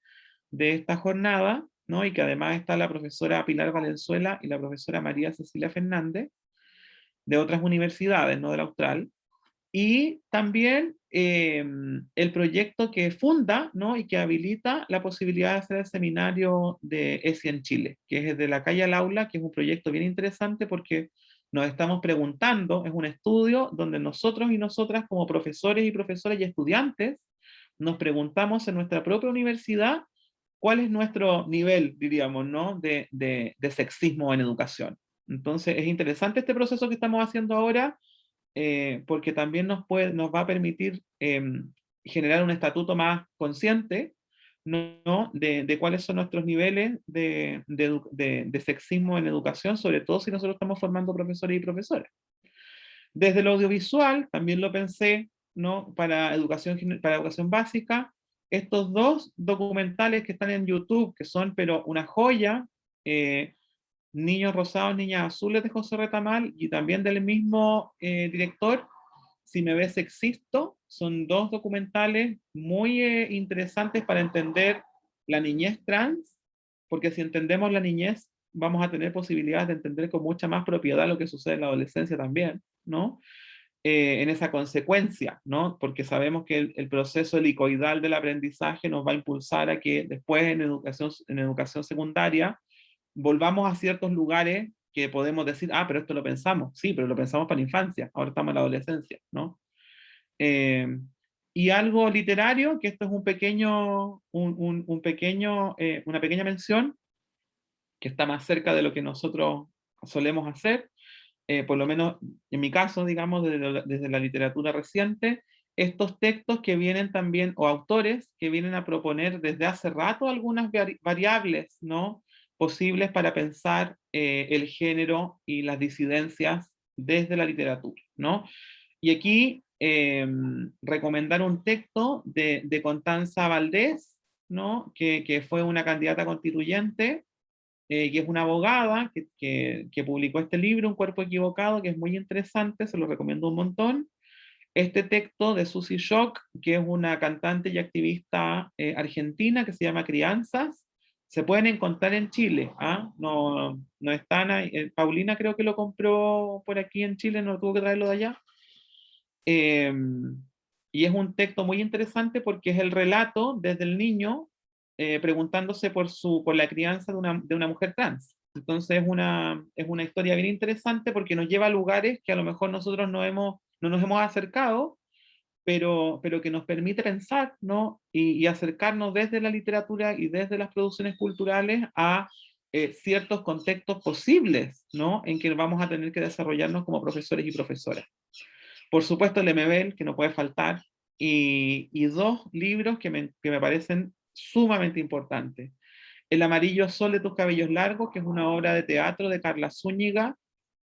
esta jornada, ¿no? Y que además está la profesora Pilar Valenzuela y la profesora María Cecilia Fernández, de otras universidades, no de la Austral, y también el proyecto que funda, ¿no? Y que habilita la posibilidad de hacer el seminario de ESI en Chile, que es de la calle al aula, que es un proyecto bien interesante porque nos estamos preguntando, es un estudio donde nosotros y nosotras como profesores y profesoras y estudiantes nos preguntamos en nuestra propia universidad cuál es nuestro nivel, diríamos, ¿no? de sexismo en educación. Entonces es interesante este proceso que estamos haciendo ahora porque también nos va a permitir generar un estatuto más consciente, ¿no? de cuáles son nuestros niveles de sexismo en educación, sobre todo si nosotros estamos formando profesores y profesoras. Desde lo audiovisual, también lo pensé, ¿no? Para educación básica, estos dos documentales que están en YouTube, que son pero una joya, Niños Rosados, Niñas Azules de José Retamal y también del mismo director, Si me ves existo, son dos documentales muy interesantes para entender la niñez trans, porque si entendemos la niñez, vamos a tener posibilidades de entender con mucha más propiedad lo que sucede en la adolescencia también, ¿no? En esa consecuencia, ¿no? Porque sabemos que el proceso helicoidal del aprendizaje nos va a impulsar a que después en educación secundaria volvamos a ciertos lugares que podemos decir, ah, pero esto lo pensamos, sí, pero lo pensamos para la infancia, ahora estamos en la adolescencia, ¿no? Eh, y algo literario, que esto es una pequeña mención, que está más cerca de lo que nosotros solemos hacer, por lo menos en mi caso, digamos, desde la literatura reciente, estos textos que vienen también, o autores que vienen a proponer desde hace rato algunas variables, ¿no? Posibles para pensar el género y las disidencias desde la literatura, ¿no? Y aquí recomendar un texto de Constanza Valdés, ¿no? Que fue una candidata constituyente que es una abogada que publicó este libro, Un cuerpo equivocado, que es muy interesante, se lo recomiendo un montón. Este texto de Susie Shock, que es una cantante y activista argentina que se llama Crianzas, se pueden encontrar en Chile. ¿Ah? No, no están ahí. Paulina creo que lo compró por aquí en Chile, no tuvo que traerlo de allá. Eh, y es un texto muy interesante porque es el relato desde el niño preguntándose por la crianza de una mujer trans. Entonces es una historia bien interesante porque nos lleva a lugares que a lo mejor nosotros no nos hemos acercado pero que nos permite pensar, ¿no? Y acercarnos desde la literatura y desde las producciones culturales a ciertos contextos posibles, ¿no? En que vamos a tener que desarrollarnos como profesores y profesoras. Por supuesto, el MBL, que no puede faltar, y dos libros que me parecen sumamente importantes. El amarillo sol de tus cabellos largos, que es una obra de teatro de Carla Zúñiga,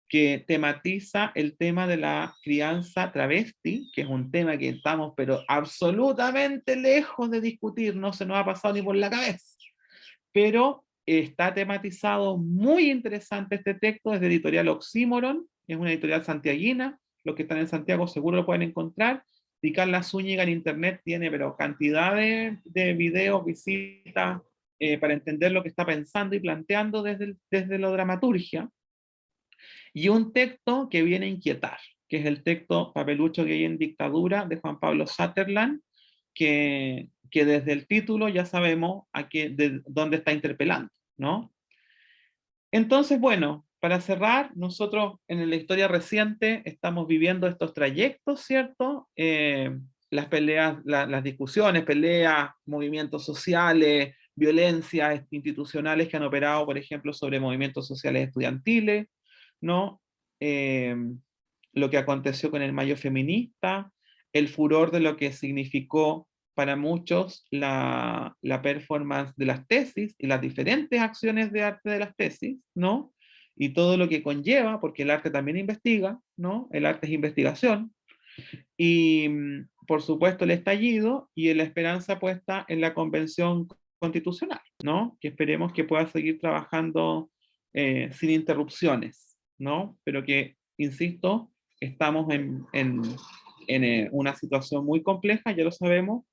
que tematiza el tema de la crianza travesti, que es un tema que estamos pero absolutamente lejos de discutir, no se nos ha pasado ni por la cabeza. Pero está tematizado muy interesante este texto, es de editorial Oxímoron, es una editorial santiaguina, los que están en Santiago seguro lo pueden encontrar, y Carla Zúñiga en internet tiene pero cantidad de videos, visitas, para entender lo que está pensando y planteando desde la dramaturgia, y un texto que viene a inquietar, que es el texto Papelucho gay en dictadura de Juan Pablo Sutherland, que desde el título ya sabemos de dónde está interpelando, ¿no? Entonces, bueno, para cerrar, nosotros en la historia reciente estamos viviendo estos trayectos, ¿cierto? Las peleas, las discusiones, peleas, movimientos sociales, violencias institucionales que han operado, por ejemplo, sobre movimientos sociales estudiantiles, ¿no? Eh, lo que aconteció con el Mayo Feminista, el furor de lo que significó para muchos la performance de las tesis y las diferentes acciones de arte de las tesis, ¿no? Y todo lo que conlleva, porque el arte también investiga, ¿no? El arte es investigación. Y por supuesto el estallido y la esperanza puesta en la convención constitucional, ¿no? Que esperemos que pueda seguir trabajando sin interrupciones, ¿no? Pero que, insisto, estamos en una situación muy compleja, ya lo sabemos,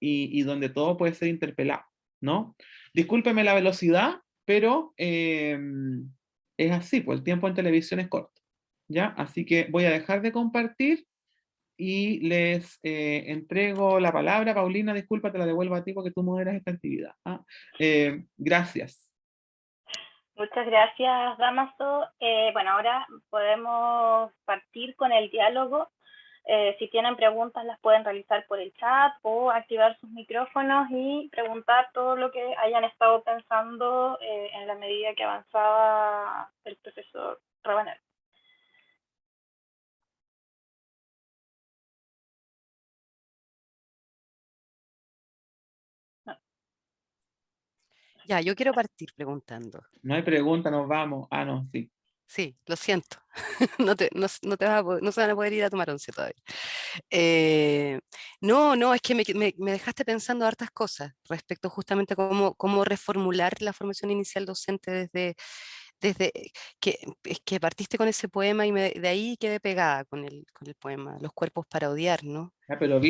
y donde todo puede ser interpelado, ¿no? Discúlpeme la velocidad, pero es así, pues el tiempo en televisión es corto, ¿ya? Así que voy a dejar de compartir y les entrego la palabra. Paulina, disculpa, te la devuelvo a ti porque tú moderas esta actividad. ¿Ah? Gracias. Muchas gracias, Damaso. Bueno, ahora podemos partir con el diálogo. Si tienen preguntas, las pueden realizar por el chat o activar sus micrófonos y preguntar todo lo que hayan estado pensando en la medida que avanzaba el profesor Rabanel. Ya, yo quiero partir preguntando. No hay pregunta, nos vamos. Ah, no, sí. Sí, lo siento. No te vas no se van a poder ir a tomar once todavía. No, es que me dejaste pensando hartas cosas respecto justamente a cómo reformular la formación inicial docente desde es que partiste con ese poema y de ahí quedé pegada con el poema, Los cuerpos para odiar, ¿no? Ah, pero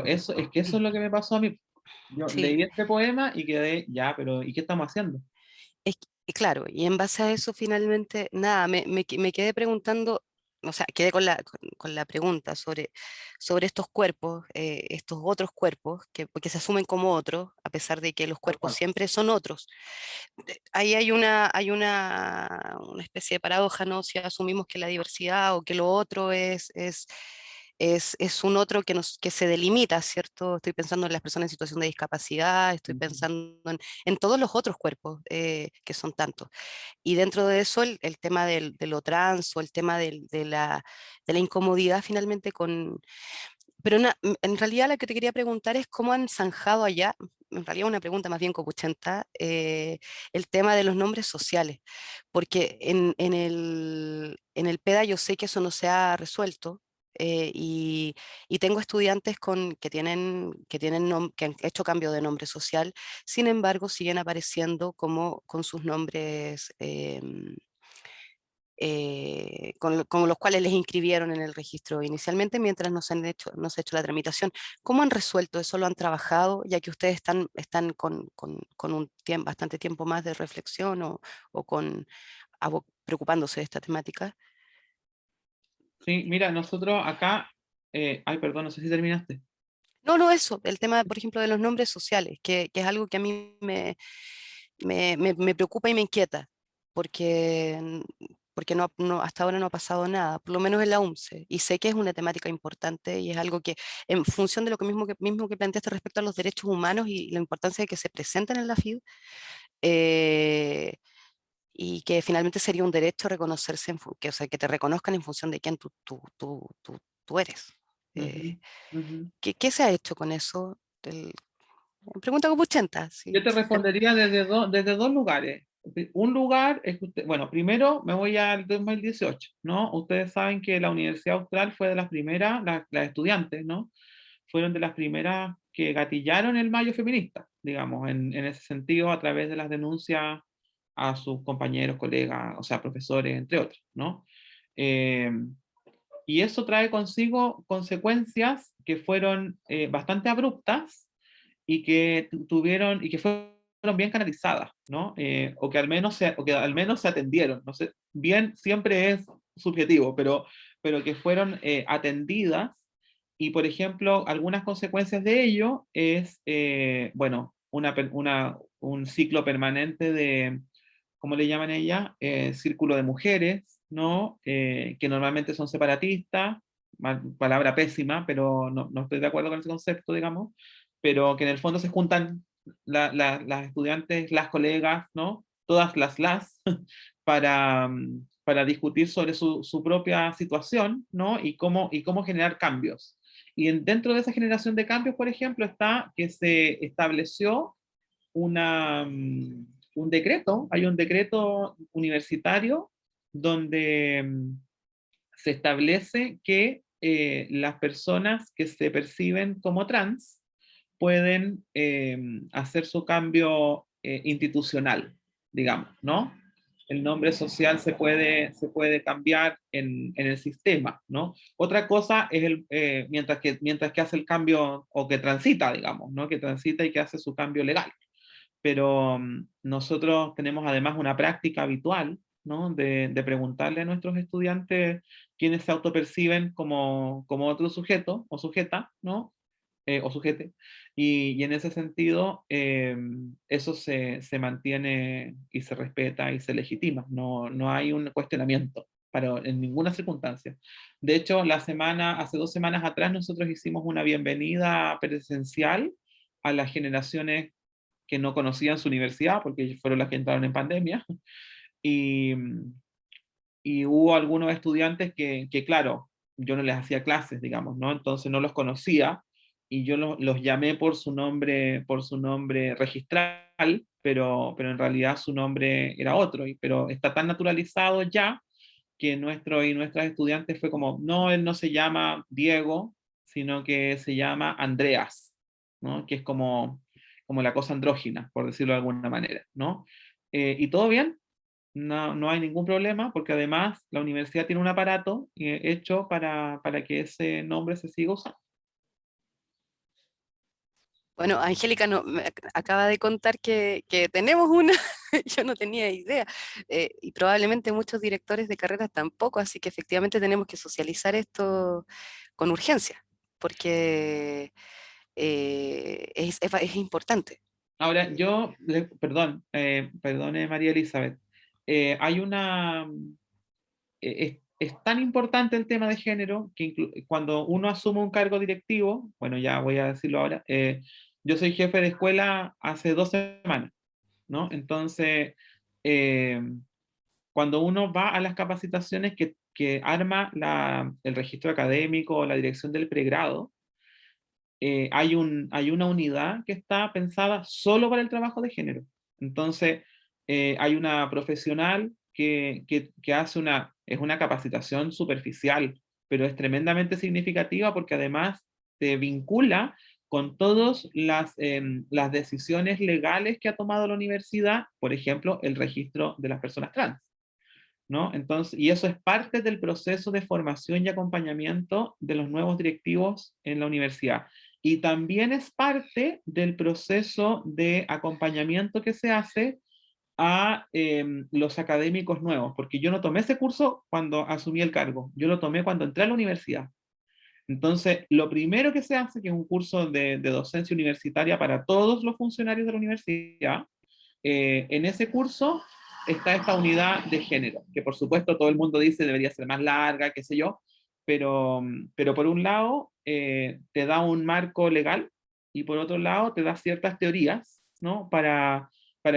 eso, es que eso es lo que me pasó a mí. Yo Sí, leí este poema y quedé, ya, pero ¿y qué estamos haciendo? claro, y en base a eso finalmente, nada, me quedé preguntando, o sea, quedé con la pregunta sobre estos cuerpos, estos otros cuerpos, porque se asumen como otros, a pesar de que los Tal cuerpos cual. siempre son otros. Ahí hay una especie de paradoja, ¿no? Si asumimos que la diversidad o que lo otro es un otro que se delimita, ¿cierto? Estoy pensando en las personas en situación de discapacidad, estoy Ujú. pensando en todos los otros cuerpos, que son tantos. Y dentro de eso el tema de lo trans o el tema de la incomodidad finalmente Pero en realidad lo que te quería preguntar es cómo han zanjado allá, en realidad una pregunta más bien copuchenta, el tema de los nombres sociales, porque en el PEDA yo sé que eso no se ha resuelto. Y tengo estudiantes que han hecho cambio de nombre social, sin embargo siguen apareciendo como con sus nombres, con los cuales les inscribieron en el registro inicialmente mientras no se ha hecho la tramitación. ¿Cómo han resuelto eso? ¿Lo han trabajado? Ya que ustedes están con un bastante tiempo más de reflexión o preocupándose de esta temática. Sí, mira, nosotros acá, ay, perdón, no sé si terminaste. No, eso, el tema, por ejemplo, de los nombres sociales, que es algo que a mí me preocupa y me inquieta, porque porque hasta ahora no ha pasado nada, por lo menos en la UMCE, y sé que es una temática importante y es algo que, en función de lo mismo que planteaste respecto a los derechos humanos y la importancia de que se presenten en la FID, eh, y que finalmente sería un derecho reconocerse, o sea, que te reconozcan en función de quién tú eres. Ujú, ujú. ¿Qué se ha hecho con eso? Pregunta como 80. Yo Sí. te respondería desde dos lugares. Un lugar es que bueno, primero me voy al 2018, ¿no? Ustedes saben que la Universidad Austral fue de las primeras, las estudiantes, ¿no? Fueron de las primeras que gatillaron el mayo feminista, digamos, en ese sentido, a través de las denuncias a sus compañeros, colegas, o sea, profesores, entre otros, ¿no? Eh, y eso trae consigo consecuencias que fueron bastante abruptas y que tuvieron y que fueron bien canalizadas, ¿no? O que al menos se atendieron. No sé, bien siempre es subjetivo, pero que fueron atendidas. Y, por ejemplo, algunas consecuencias de ello es, bueno, un ciclo permanente de, ¿cómo le llaman ella? Círculo de mujeres, ¿no? Que normalmente son separatistas, palabra pésima, pero no estoy de acuerdo con ese concepto, digamos, pero que en el fondo se juntan las estudiantes, las colegas, ¿no? Todas las, para discutir sobre su propia situación, ¿no? Y cómo generar cambios. Y dentro de esa generación de cambios, por ejemplo, está que se estableció un decreto, hay un decreto universitario donde se establece que las personas que se perciben como trans pueden hacer su cambio institucional, digamos, ¿no? El nombre social se puede cambiar en el sistema, ¿no? Otra cosa es mientras que hace el cambio o que transita, digamos, ¿no? Que transita y que hace su cambio legal. Pero nosotros tenemos además una práctica habitual, ¿no? De preguntarle a nuestros estudiantes quiénes se autoperciben como otro sujeto o sujeta, ¿no? O sujete. Y en ese sentido, eso se mantiene y se respeta y se legitima. No hay un cuestionamiento en ninguna circunstancia. De hecho, hace 2 semanas atrás, nosotros hicimos una bienvenida presencial a las generaciones que no conocían su universidad, porque fueron las que entraron en pandemia. Y, y hubo algunos estudiantes que, claro, yo no les hacía clases, digamos, ¿no? Entonces no los conocía y yo los llamé por su nombre registral, pero en realidad su nombre era otro, pero está tan naturalizado ya que nuestro y nuestras estudiantes fue como, no, él no se llama Diego, sino que se llama Andreas, ¿no? Que es como la cosa andrógina, por decirlo de alguna manera, ¿no? Y todo bien, no hay ningún problema, porque además la universidad tiene un aparato hecho para que ese nombre se siga usando. Bueno, Angélica acaba de contar que tenemos una, yo no tenía idea, y probablemente muchos directores de carreras tampoco, así que efectivamente tenemos que socializar esto con urgencia, porque es importante. Ahora, perdón, perdone María Elizabeth, hay es tan importante el tema de género que cuando uno asume un cargo directivo, bueno, ya voy a decirlo ahora, yo soy jefe de escuela hace 2 semanas, ¿no? Entonces, eh, cuando uno va a las capacitaciones que arma el registro académico o la dirección del pregrado, hay una unidad que está pensada solo para el trabajo de género. Entonces, hay una profesional que hace es una capacitación superficial, pero es tremendamente significativa porque además te vincula con todas las decisiones legales que ha tomado la universidad, por ejemplo, el registro de las personas trans, ¿no? Entonces, y eso es parte del proceso de formación y acompañamiento de los nuevos directivos en la universidad. Y también es parte del proceso de acompañamiento que se hace a los académicos nuevos, porque yo no tomé ese curso cuando asumí el cargo, yo lo tomé cuando entré a la universidad. Entonces, lo primero que se hace, que es un curso de docencia universitaria para todos los funcionarios de la universidad, en ese curso está esta unidad de género, que por supuesto todo el mundo dice debería ser más larga, qué sé yo, pero por un lado te da un marco legal y por otro lado te da ciertas teorías, ¿no? Para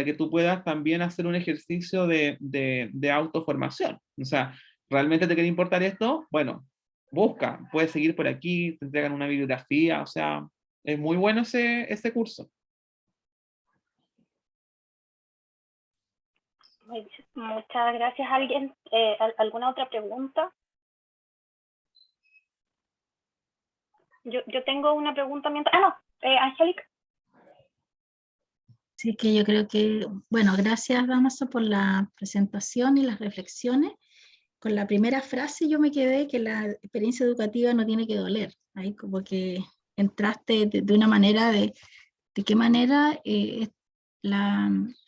que tú puedas también hacer un ejercicio de autoformación. O sea, ¿realmente te quiere importar esto? Bueno, busca, puedes seguir por aquí, te entregan una bibliografía, o sea, es muy bueno ese curso. Muchas gracias. ¿Alguien, alguna otra pregunta? Yo tengo una pregunta mientras... Ah, no, Angélica. Sí, que yo creo que, bueno, gracias Damaso por la presentación y las reflexiones. Con la primera frase yo me quedé que la experiencia educativa no tiene que doler. Ahí como que entraste de una manera de qué manera el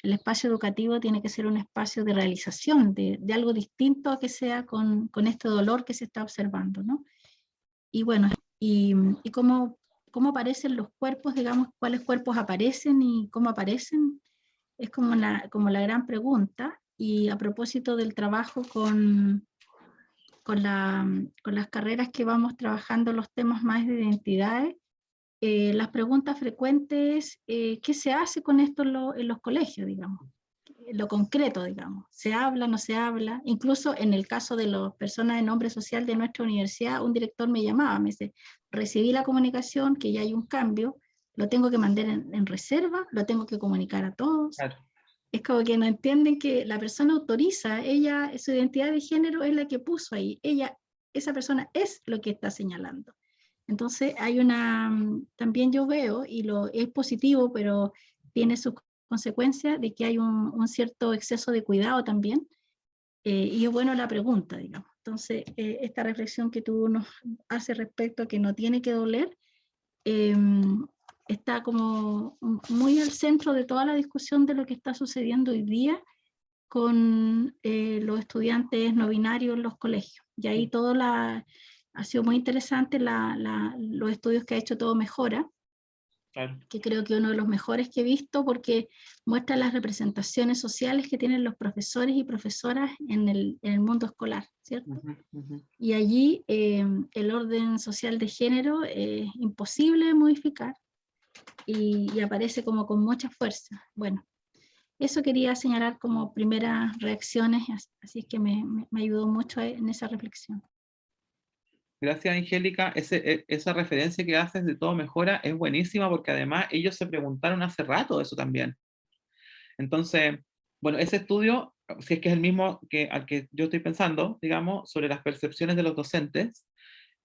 espacio educativo tiene que ser un espacio de realización, de algo distinto a que sea con este dolor que se está observando, ¿no? Y bueno, y cómo aparecen los cuerpos, digamos, cuáles cuerpos aparecen y cómo aparecen, es como la gran pregunta. Y a propósito del trabajo con las carreras que vamos trabajando, los temas más de identidades, las preguntas frecuentes, ¿qué se hace con esto en los colegios, digamos? Lo concreto, digamos, ¿se habla, no se habla? Incluso en el caso de las personas de nombre social de nuestra universidad, un director me llamaba, me dice, recibí la comunicación, que ya hay un cambio, lo tengo que mandar en reserva, lo tengo que comunicar a todos. Claro. Es como que no entienden que la persona autoriza, ella, su identidad de género es la que puso ahí, esa persona es lo que está señalando. Entonces hay también yo veo, y es positivo, pero tiene sus consecuencias de que hay un cierto exceso de cuidado también, y es bueno la pregunta, digamos. Entonces, esta reflexión que tú nos haces respecto a que no tiene que doler, está como muy al centro de toda la discusión de lo que está sucediendo hoy día con los estudiantes no binarios en los colegios. Y ahí ha sido muy interesante los estudios que ha hecho Todo Mejora, Claro. que creo que uno de los mejores que he visto porque muestra las representaciones sociales que tienen los profesores y profesoras en el mundo escolar, ¿cierto? Y allí el orden social de género es imposible de modificar y aparece como con mucha fuerza. Bueno, eso quería señalar como primeras reacciones, así es que me ayudó mucho en esa reflexión. Gracias, Angélica. Esa referencia que haces de Todo Mejora es buenísima porque además ellos se preguntaron hace rato eso también. Entonces, bueno, ese estudio, si es que es el mismo al que yo estoy pensando, digamos, sobre las percepciones de los docentes,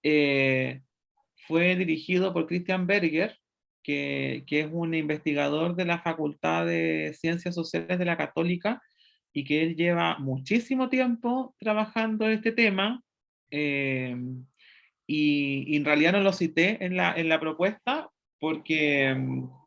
fue dirigido por Christian Berger, que es un investigador de la Facultad de Ciencias Sociales de la Católica y que él lleva muchísimo tiempo trabajando este tema. Y en realidad no lo cité en la propuesta porque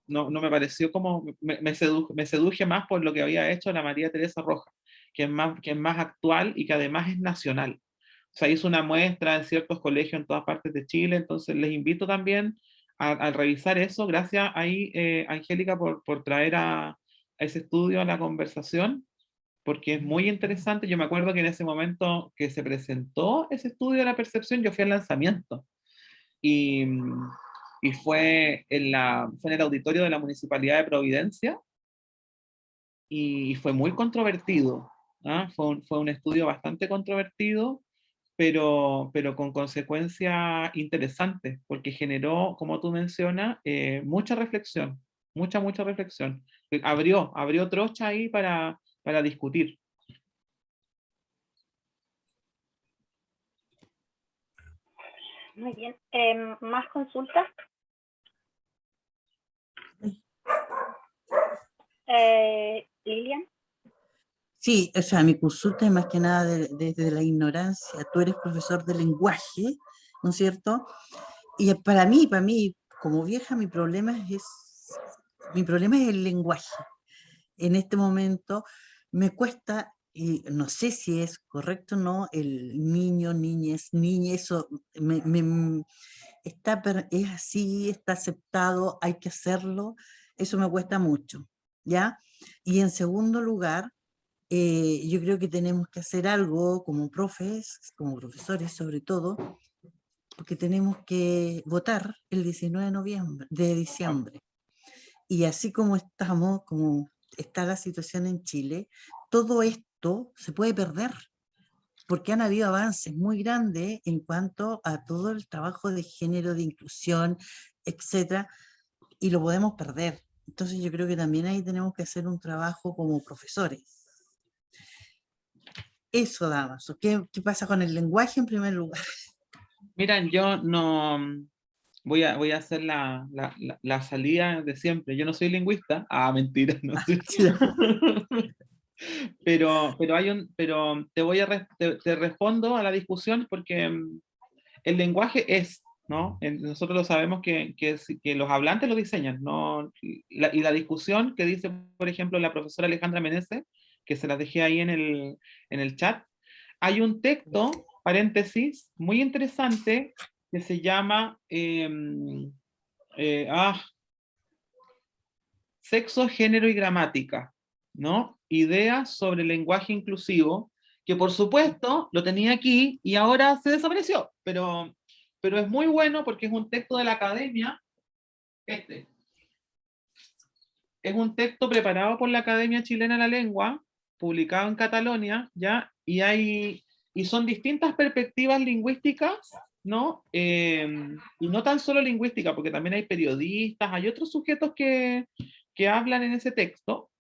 no me pareció como, me seduje más por lo que había hecho la María Teresa Rojas, que es más actual y que además es nacional. O sea, hizo una muestra en ciertos colegios en todas partes de Chile, entonces les invito también a revisar eso. Gracias ahí, Angélica, por traer a ese estudio a la conversación porque es muy interesante. Yo me acuerdo que en ese momento que se presentó ese estudio de la percepción, yo fui al lanzamiento y, y fue en el auditorio de la Municipalidad de Providencia y fue muy controvertido. ¿Ah? Fue un estudio bastante controvertido, pero con consecuencias interesantes, porque generó, como tú mencionas, mucha reflexión, mucha reflexión. Abrió trocha ahí para discutir. Muy bien. ¿Más consultas? Lilian. Sí, o sea, mi consulta es más que nada desde la ignorancia. Tú eres profesor de lenguaje, ¿no es cierto? Y para mí, como vieja, mi problema es el lenguaje. En este momento me cuesta, y no sé si es correcto o no, el niño, niñez, niña, eso es así, está aceptado, hay que hacerlo, eso me cuesta mucho, ¿ya? Y en segundo lugar, yo creo que tenemos que hacer algo como como profesores sobre todo, porque tenemos que votar el 19 de diciembre. Y así como estamos, como está la situación en Chile, todo esto se puede perder, porque han habido avances muy grandes en cuanto a todo el trabajo de género, de inclusión, etcétera, y lo podemos perder. Entonces yo creo que también ahí tenemos que hacer un trabajo como profesores. Eso, Damaso. ¿Qué pasa con el lenguaje en primer lugar? Miren, yo no voy a hacer la salida de siempre. Yo no soy lingüista. Ah, mentira, no sé. Pero te respondo a la discusión porque el lenguaje es, ¿no? Nosotros lo sabemos que los hablantes lo diseñan, ¿no? Y la discusión que dice, por ejemplo, la profesora Alejandra Meneses, que se la dejé ahí en el chat, hay un texto, paréntesis, muy interesante que se llama Sexo, Género y Gramática, ¿no? Ideas sobre lenguaje inclusivo, que por supuesto lo tenía aquí y ahora se desapareció, pero es muy bueno porque es un texto de la academia. Es un texto preparado por la Academia Chilena de la Lengua, publicado en Catalonia, ¿ya? Y son distintas perspectivas lingüísticas, ¿no? Y no tan solo lingüística, porque también hay periodistas, hay otros sujetos que hablan en ese texto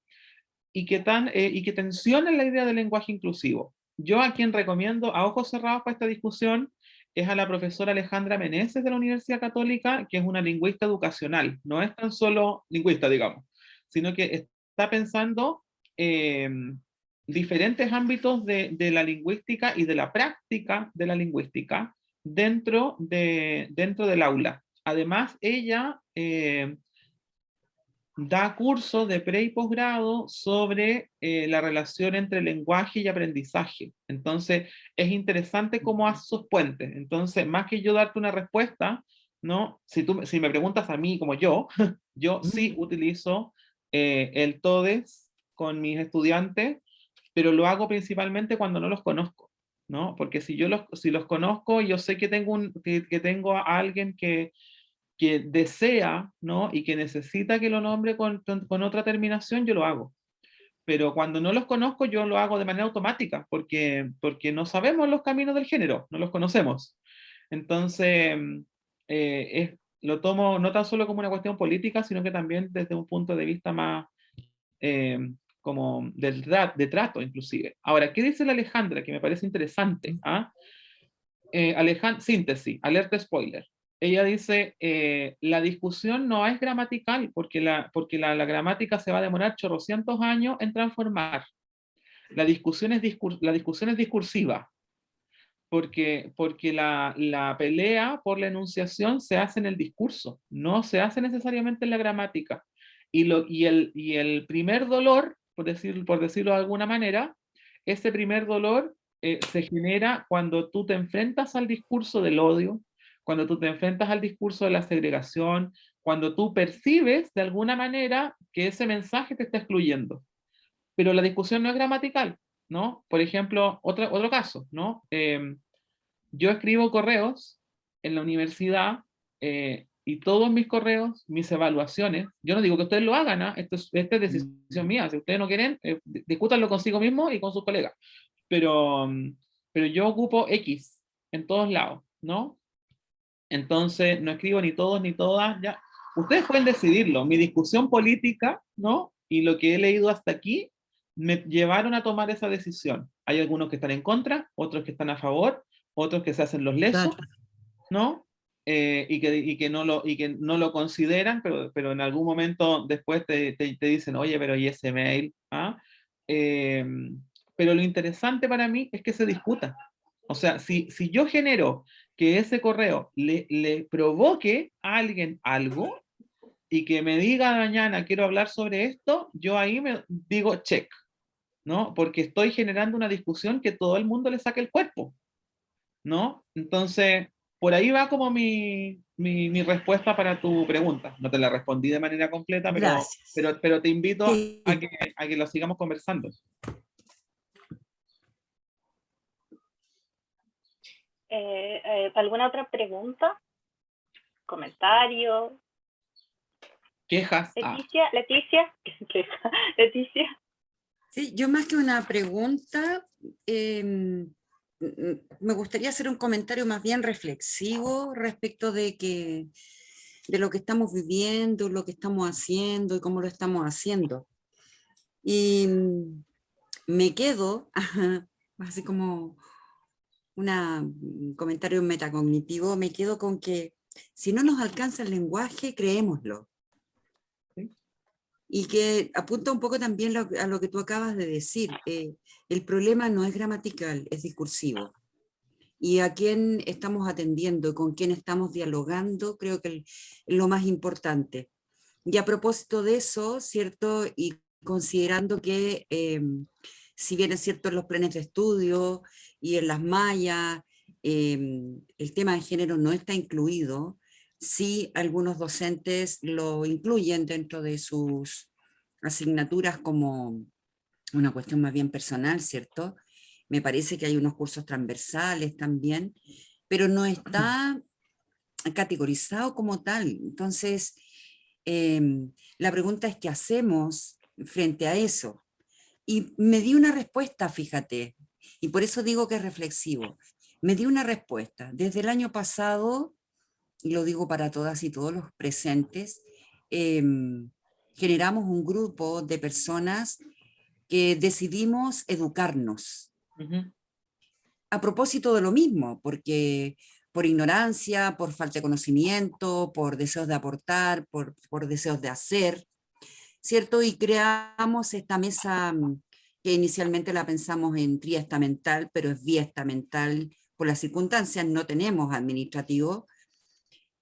y que tensionan la idea del lenguaje inclusivo. Yo a quien recomiendo a ojos cerrados para esta discusión es a la profesora Alejandra Meneses de la Universidad Católica, que es una lingüista educacional, no es tan solo lingüista, digamos, sino que está pensando diferentes ámbitos de la lingüística y de la práctica de la lingüística dentro del aula. Además, ella da cursos de pre y posgrado sobre la relación entre lenguaje y aprendizaje. Entonces, es interesante cómo hace esos puentes. Entonces, más que yo darte una respuesta, ¿no? Si me preguntas a mí como yo sí utilizo el TODES con mis estudiantes, pero lo hago principalmente cuando no los conozco, ¿no? Porque si los conozco, yo sé que tengo a alguien que desea, ¿no? Y que necesita que lo nombre con otra terminación, yo lo hago. Pero cuando no los conozco, yo lo hago de manera automática, porque no sabemos los caminos del género, no los conocemos. Entonces, lo tomo no tan solo como una cuestión política, sino que también desde un punto de vista más como de trato, inclusive. Ahora, ¿qué dice la Alejandra? Que me parece interesante. ¿Ah? Síntesis, alerta spoiler. Ella dice, la discusión no es gramatical, porque la gramática se va a demorar chorrocientos años en transformar. La discusión es discursiva, porque la pelea por la enunciación se hace en el discurso, no se hace necesariamente en la gramática. Y el primer dolor, por decirlo de alguna manera, ese primer dolor se genera cuando tú te enfrentas al discurso del odio, cuando tú te enfrentas al discurso de la segregación, cuando tú percibes de alguna manera que ese mensaje te está excluyendo. Pero la discusión no es gramatical, ¿no? Por ejemplo, otro caso, ¿no? Yo escribo correos en la universidad y todos mis correos, mis evaluaciones, yo no digo que ustedes lo hagan, ¿eh? Esta es decisión mía. Si ustedes no quieren, discútanlo consigo mismo y con sus colegas. Pero yo ocupo X en todos lados, ¿no? Entonces, no escribo ni todos ni todas, ya. Ustedes pueden decidirlo. Mi discusión política, ¿no? Y lo que he leído hasta aquí me llevaron a tomar esa decisión. Hay algunos que están en contra, otros que están a favor, otros que se hacen los lesos, ¿no? Y que no lo consideran, pero en algún momento después te dicen, oye, pero ¿y ese mail? ¿Ah? Pero lo interesante para mí es que se discuta. O sea, si yo genero que ese correo le provoque a alguien algo y que me diga mañana quiero hablar sobre esto, yo ahí me digo check, ¿no? Porque estoy generando una discusión que todo el mundo le saque el cuerpo, ¿no? Entonces, por ahí va como mi respuesta para tu pregunta. No te la respondí de manera completa, pero te invito Sí. a que lo sigamos conversando. ¿Alguna otra pregunta? ¿Comentario? Quejas. Leticia. Leticia. Sí, yo más que una pregunta, me gustaría hacer un comentario más bien reflexivo respecto de lo que estamos viviendo, lo que estamos haciendo y cómo lo estamos haciendo. Y me quedo, así como un comentario metacognitivo, me quedo con que si no nos alcanza el lenguaje, creémoslo. Y que apunta un poco también a lo que tú acabas de decir. El problema no es gramatical, es discursivo. Y a quién estamos atendiendo, con quién estamos dialogando, creo que es lo más importante. Y a propósito de eso, ¿cierto? Y considerando que, si bien es cierto en los planes de estudio y en las mallas, el tema de género no está incluido, sí algunos docentes lo incluyen dentro de sus asignaturas como una cuestión más bien personal, ¿cierto? Me parece que hay unos cursos transversales también, pero no está categorizado como tal. Entonces, la pregunta es, ¿qué hacemos frente a eso? Y me di una respuesta, fíjate, y por eso digo que es reflexivo. Me di una respuesta. Desde el año pasado, y lo digo para todas y todos los presentes, generamos un grupo de personas que decidimos educarnos. A propósito de lo mismo, porque por ignorancia, por falta de conocimiento, por deseos de aportar, por deseos de hacer, ¿cierto? Y creamos esta mesa que inicialmente la pensamos en triestamental, pero es biestamental por las circunstancias, no tenemos administrativo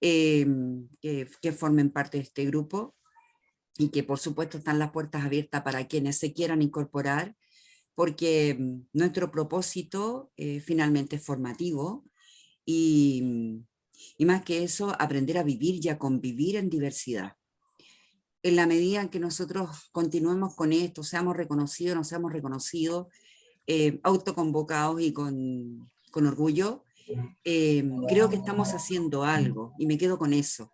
que formen parte de este grupo y que por supuesto están las puertas abiertas para quienes se quieran incorporar, porque nuestro propósito finalmente es formativo y más que eso, aprender a vivir y a convivir en diversidad. En la medida en que nosotros continuemos con esto, seamos reconocidos, no seamos reconocidos, autoconvocados y con orgullo, creo que estamos haciendo algo y me quedo con eso.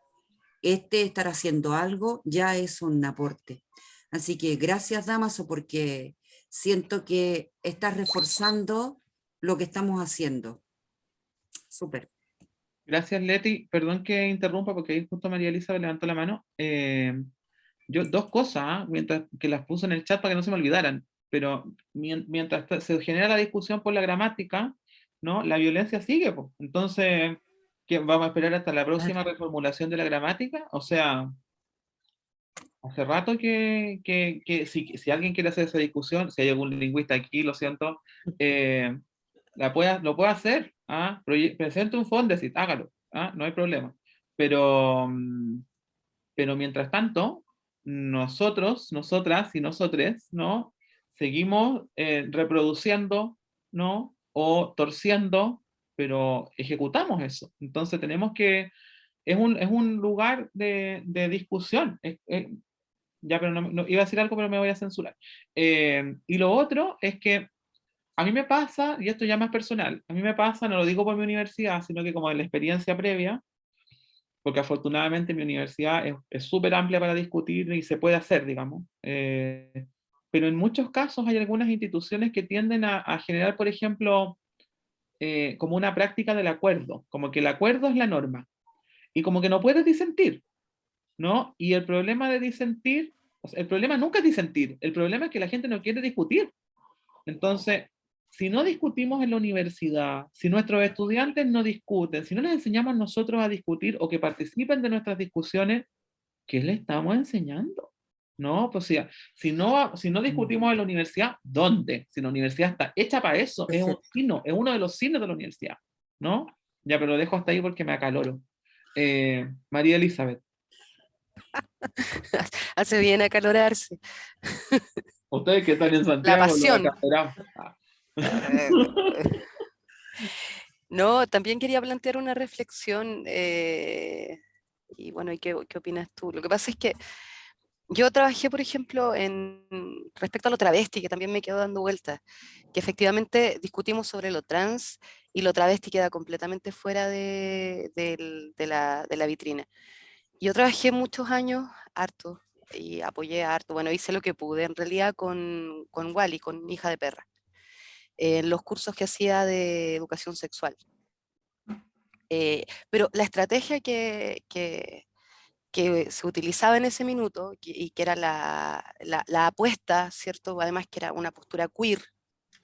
Estar haciendo algo ya es un aporte. Así que gracias, Dámaso, porque siento que estás reforzando lo que estamos haciendo. Súper. Gracias, Leti. Perdón que interrumpa porque ahí justo María Elizabeth levantó la mano. Yo dos cosas, mientras que las puse en el chat para que no se me olvidaran, pero mientras se genera la discusión por la gramática, ¿no? La violencia sigue, pues. Entonces, ¿qué, vamos a esperar hasta la próxima reformulación de la gramática? O sea, hace rato que si alguien quiere hacer esa discusión, si hay algún lingüista aquí, lo siento, lo puede hacer. Presente un Fondesit, hágalo, no hay problema. Pero mientras tanto, nosotros, nosotras y nosotres, ¿no? Seguimos reproduciendo, ¿no? O torciendo, pero ejecutamos eso. Entonces tenemos que, es un lugar de discusión. Ya, pero no, iba a decir algo, pero me voy a censurar. Y lo otro es que a mí me pasa, y esto ya más personal, a mí me pasa, no lo digo por mi universidad, sino que como en la experiencia previa, porque afortunadamente mi universidad es súper amplia para discutir y se puede hacer, digamos. Pero en muchos casos hay algunas instituciones que tienden a generar, por ejemplo, como una práctica del acuerdo, como que el acuerdo es la norma, y como que no puedes disentir, ¿no? Y el problema de disentir, o sea, el problema nunca es disentir, el problema es que la gente no quiere discutir. Entonces, si no discutimos en la universidad, si nuestros estudiantes no discuten, si no les enseñamos nosotros a discutir o que participen de nuestras discusiones, ¿qué les estamos enseñando? No, pues si no discutimos en la universidad, ¿dónde? Si la universidad está hecha para eso, es un signo, es uno de los signos de la universidad, ¿no? Ya, pero lo dejo hasta ahí porque me acaloro. María Elizabeth. Hace bien acalorarse. Ustedes que están en Santiago, La pasión. No, también quería plantear una reflexión, y bueno, ¿y qué opinas tú? Lo que pasa es que Yo trabajé, por ejemplo, respecto a lo travesti, que también me quedó dando vueltas, que efectivamente discutimos sobre lo trans y lo travesti queda completamente fuera de la vitrina. Yo trabajé muchos años, harto, y apoyé harto, bueno, hice lo que pude, en realidad con Wally, con Hija de Perra, en los cursos que hacía de educación sexual. Pero la estrategia que se utilizaba en ese minuto y que era la apuesta, ¿cierto? Además que era una postura queer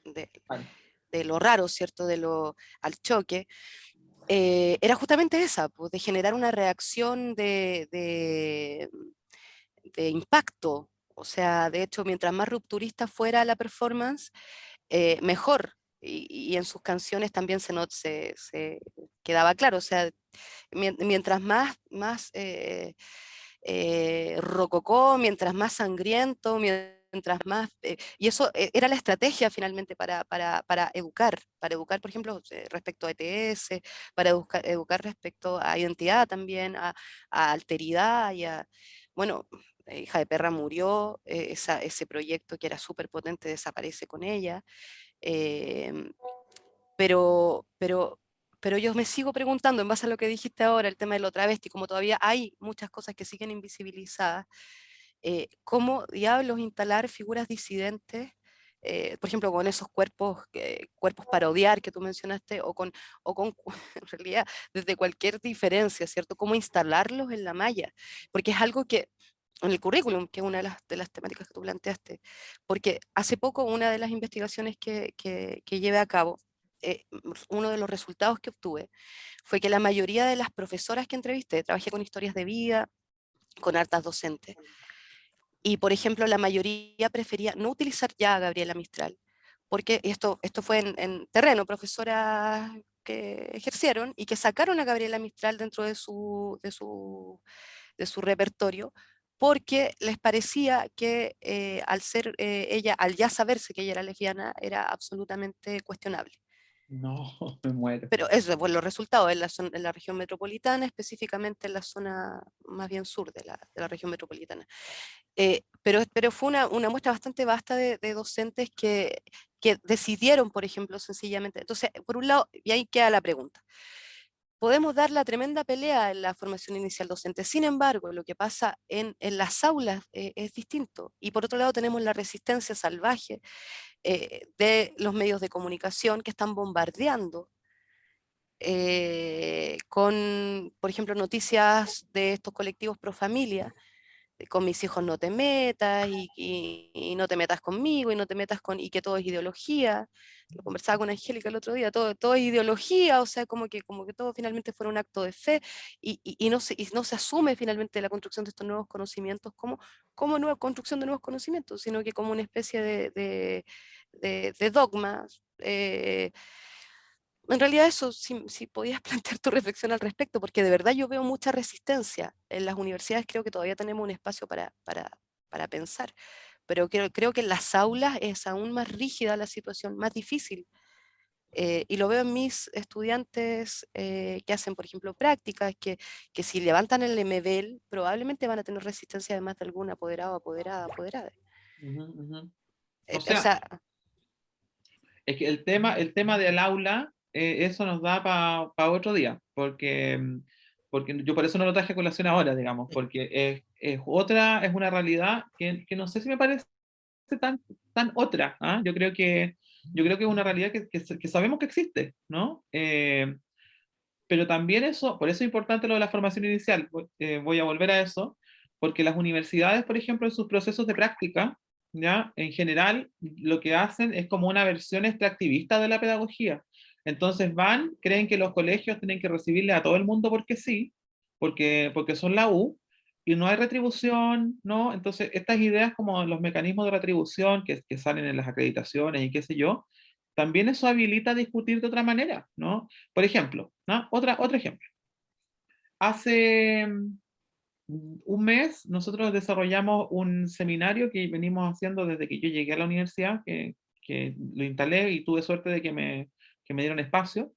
de, Vale. de lo raro, ¿cierto? Al choque, era justamente esa, pues, de generar una reacción de impacto. O sea, de hecho, mientras más rupturista fuera la performance, mejor. Y en sus canciones también se quedaba claro. O sea, mientras más rococó, mientras más sangriento, mientras más... y eso era la estrategia finalmente para educar, por ejemplo, respecto a ETS, para educar respecto a identidad también, a alteridad y a... Bueno, Hija de Perra murió, ese proyecto que era súper potente desaparece con ella. em, pero yo me sigo preguntando, en base a lo que dijiste ahora, el tema de lo travesti, como todavía hay muchas cosas que siguen invisibilizadas, ¿cómo diablos instalar figuras disidentes, por ejemplo, con esos cuerpos para odiar que tú mencionaste, o con en realidad, desde cualquier diferencia, ¿cierto? ¿Cómo instalarlos en la malla? Porque es algo que en el currículum, que es una de las temáticas que tú planteaste, porque hace poco una de las investigaciones que llevé a cabo, uno de los resultados que obtuve fue que la mayoría de las profesoras que entrevisté, trabajé con historias de vida, con hartas docentes, y por ejemplo la mayoría prefería no utilizar ya a Gabriela Mistral, porque esto fue en terreno, profesoras que ejercieron y que sacaron a Gabriela Mistral dentro de su repertorio, porque les parecía que al ser ella, al ya saberse que ella era lesbiana, era absolutamente cuestionable. No, me muero. Pero eso, pues los resultados en la región metropolitana, específicamente en la zona más bien sur de la región metropolitana. Pero fue una muestra bastante vasta de docentes que decidieron, por ejemplo, sencillamente. Entonces, por un lado, y ahí queda la pregunta. Podemos dar la tremenda pelea en la formación inicial docente. Sin embargo, lo que pasa en las aulas es distinto. Y por otro lado, tenemos la resistencia salvaje de los medios de comunicación que están bombardeando con, por ejemplo, noticias de estos colectivos pro familia, con mis hijos no te metas, y no te metas conmigo, y no te metas y que todo es ideología. Lo conversaba con Angélica el otro día, todo es ideología, o sea, como que todo finalmente fuera un acto de fe, y no se asume finalmente la construcción de estos nuevos conocimientos como nueva construcción de nuevos conocimientos, sino que como una especie de dogmas. En realidad eso, si podías plantear tu reflexión al respecto, porque de verdad yo veo mucha resistencia. En las universidades creo que todavía tenemos un espacio para pensar, pero creo que en las aulas es aún más rígida la situación, más difícil. Y lo veo en mis estudiantes que hacen, por ejemplo, prácticas, que si levantan el MBL, probablemente van a tener resistencia de más de algún apoderado, apoderada. Ujú, ujú. O O sea, sea, es que el tema del aula, eso nos da para otro día, porque yo por eso no lo traje a colación ahora, digamos, porque es una realidad que no sé si me parece tan otra. ¿Ah? Yo creo que es una realidad que sabemos que existe, ¿no? Pero también eso, por eso es importante lo de la formación inicial, voy a volver a eso, porque las universidades, por ejemplo, en sus procesos de práctica, ¿ya? En general, lo que hacen es como una versión extractivista de la pedagogía. Entonces creen que los colegios tienen que recibirle a todo el mundo porque sí, porque son la U, y no hay retribución, ¿no? Entonces, estas ideas como los mecanismos de retribución que salen en las acreditaciones y qué sé yo, también eso habilita a discutir de otra manera, ¿no? Por ejemplo, ¿no? Otro ejemplo. Hace un mes nosotros desarrollamos un seminario que venimos haciendo desde que yo llegué a la universidad, que lo instalé y tuve suerte de que me dieron espacio,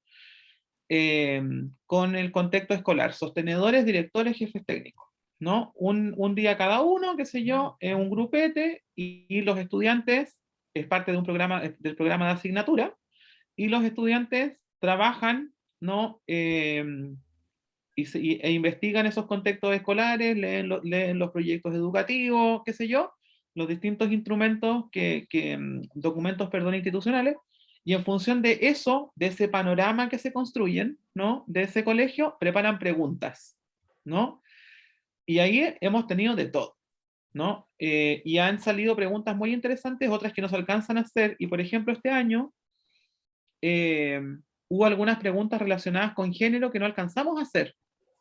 con el contexto escolar, sostenedores, directores, jefes técnicos, ¿no? Un día cada uno, qué sé yo, un grupete, y los estudiantes, es parte de un programa, del programa de asignatura, y los estudiantes trabajan, ¿no? E investigan esos contextos escolares, leen los proyectos educativos, qué sé yo, los distintos instrumentos, documentos, perdón, institucionales, y en función de eso, de ese panorama que se construyen, ¿no? De ese colegio, preparan preguntas, ¿no? Y ahí hemos tenido de todo, ¿no? Y han salido preguntas muy interesantes, otras que no se alcanzan a hacer, y por ejemplo este año hubo algunas preguntas relacionadas con género que no alcanzamos a hacer,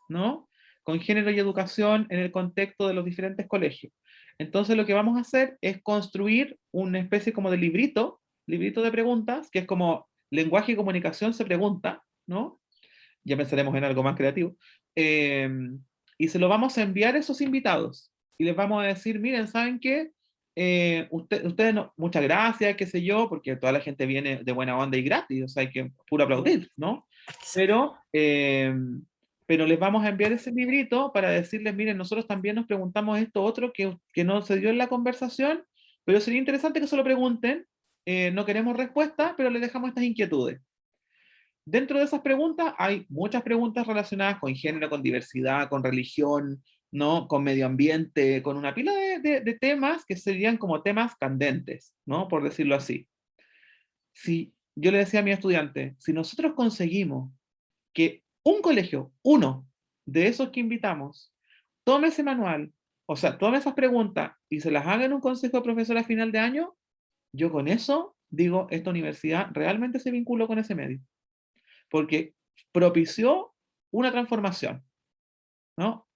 ¿no? Con género y educación en el contexto de los diferentes colegios. Entonces lo que vamos a hacer es construir una especie como de librito de preguntas, que es como lenguaje y comunicación se pregunta, ¿no? Ya pensaremos en algo más creativo. Eh, y se lo vamos a enviar a esos invitados. Y les vamos a decir, miren, ¿saben qué? Ustedes no, muchas gracias, qué sé yo, porque toda la gente viene de buena onda y gratis, o sea, hay que puro aplaudir, ¿no? Pero, pero les vamos a enviar ese librito para decirles, miren, nosotros también nos preguntamos esto otro que no se dio en la conversación, pero sería interesante que se lo pregunten. No queremos respuesta, pero les dejamos estas inquietudes. Dentro de esas preguntas hay muchas preguntas relacionadas con género, con diversidad, con religión, ¿no? Con medio ambiente, con una pila de temas que serían como temas candentes, ¿no? Por decirlo así. Si yo le decía a mi estudiante, si nosotros conseguimos que un colegio, uno de esos que invitamos, tome ese manual, o sea, tome esas preguntas y se las haga en un consejo de profesor a final de año, yo con eso digo, esta universidad realmente se vinculó con ese medio, porque propició una transformación, ¿no?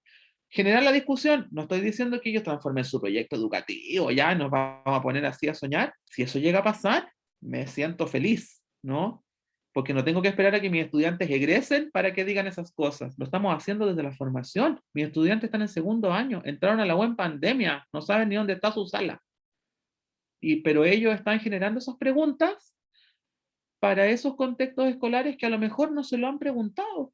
Generar la discusión, no estoy diciendo que ellos transformen su proyecto educativo, ya nos vamos a poner así a soñar. Si eso llega a pasar, me siento feliz, ¿no? Porque no tengo que esperar a que mis estudiantes egresen para que digan esas cosas. Lo estamos haciendo desde la formación. Mis estudiantes están en segundo año, entraron a la web en pandemia, no saben ni dónde está su sala. Pero ellos están generando esas preguntas para esos contextos escolares que a lo mejor no se lo han preguntado.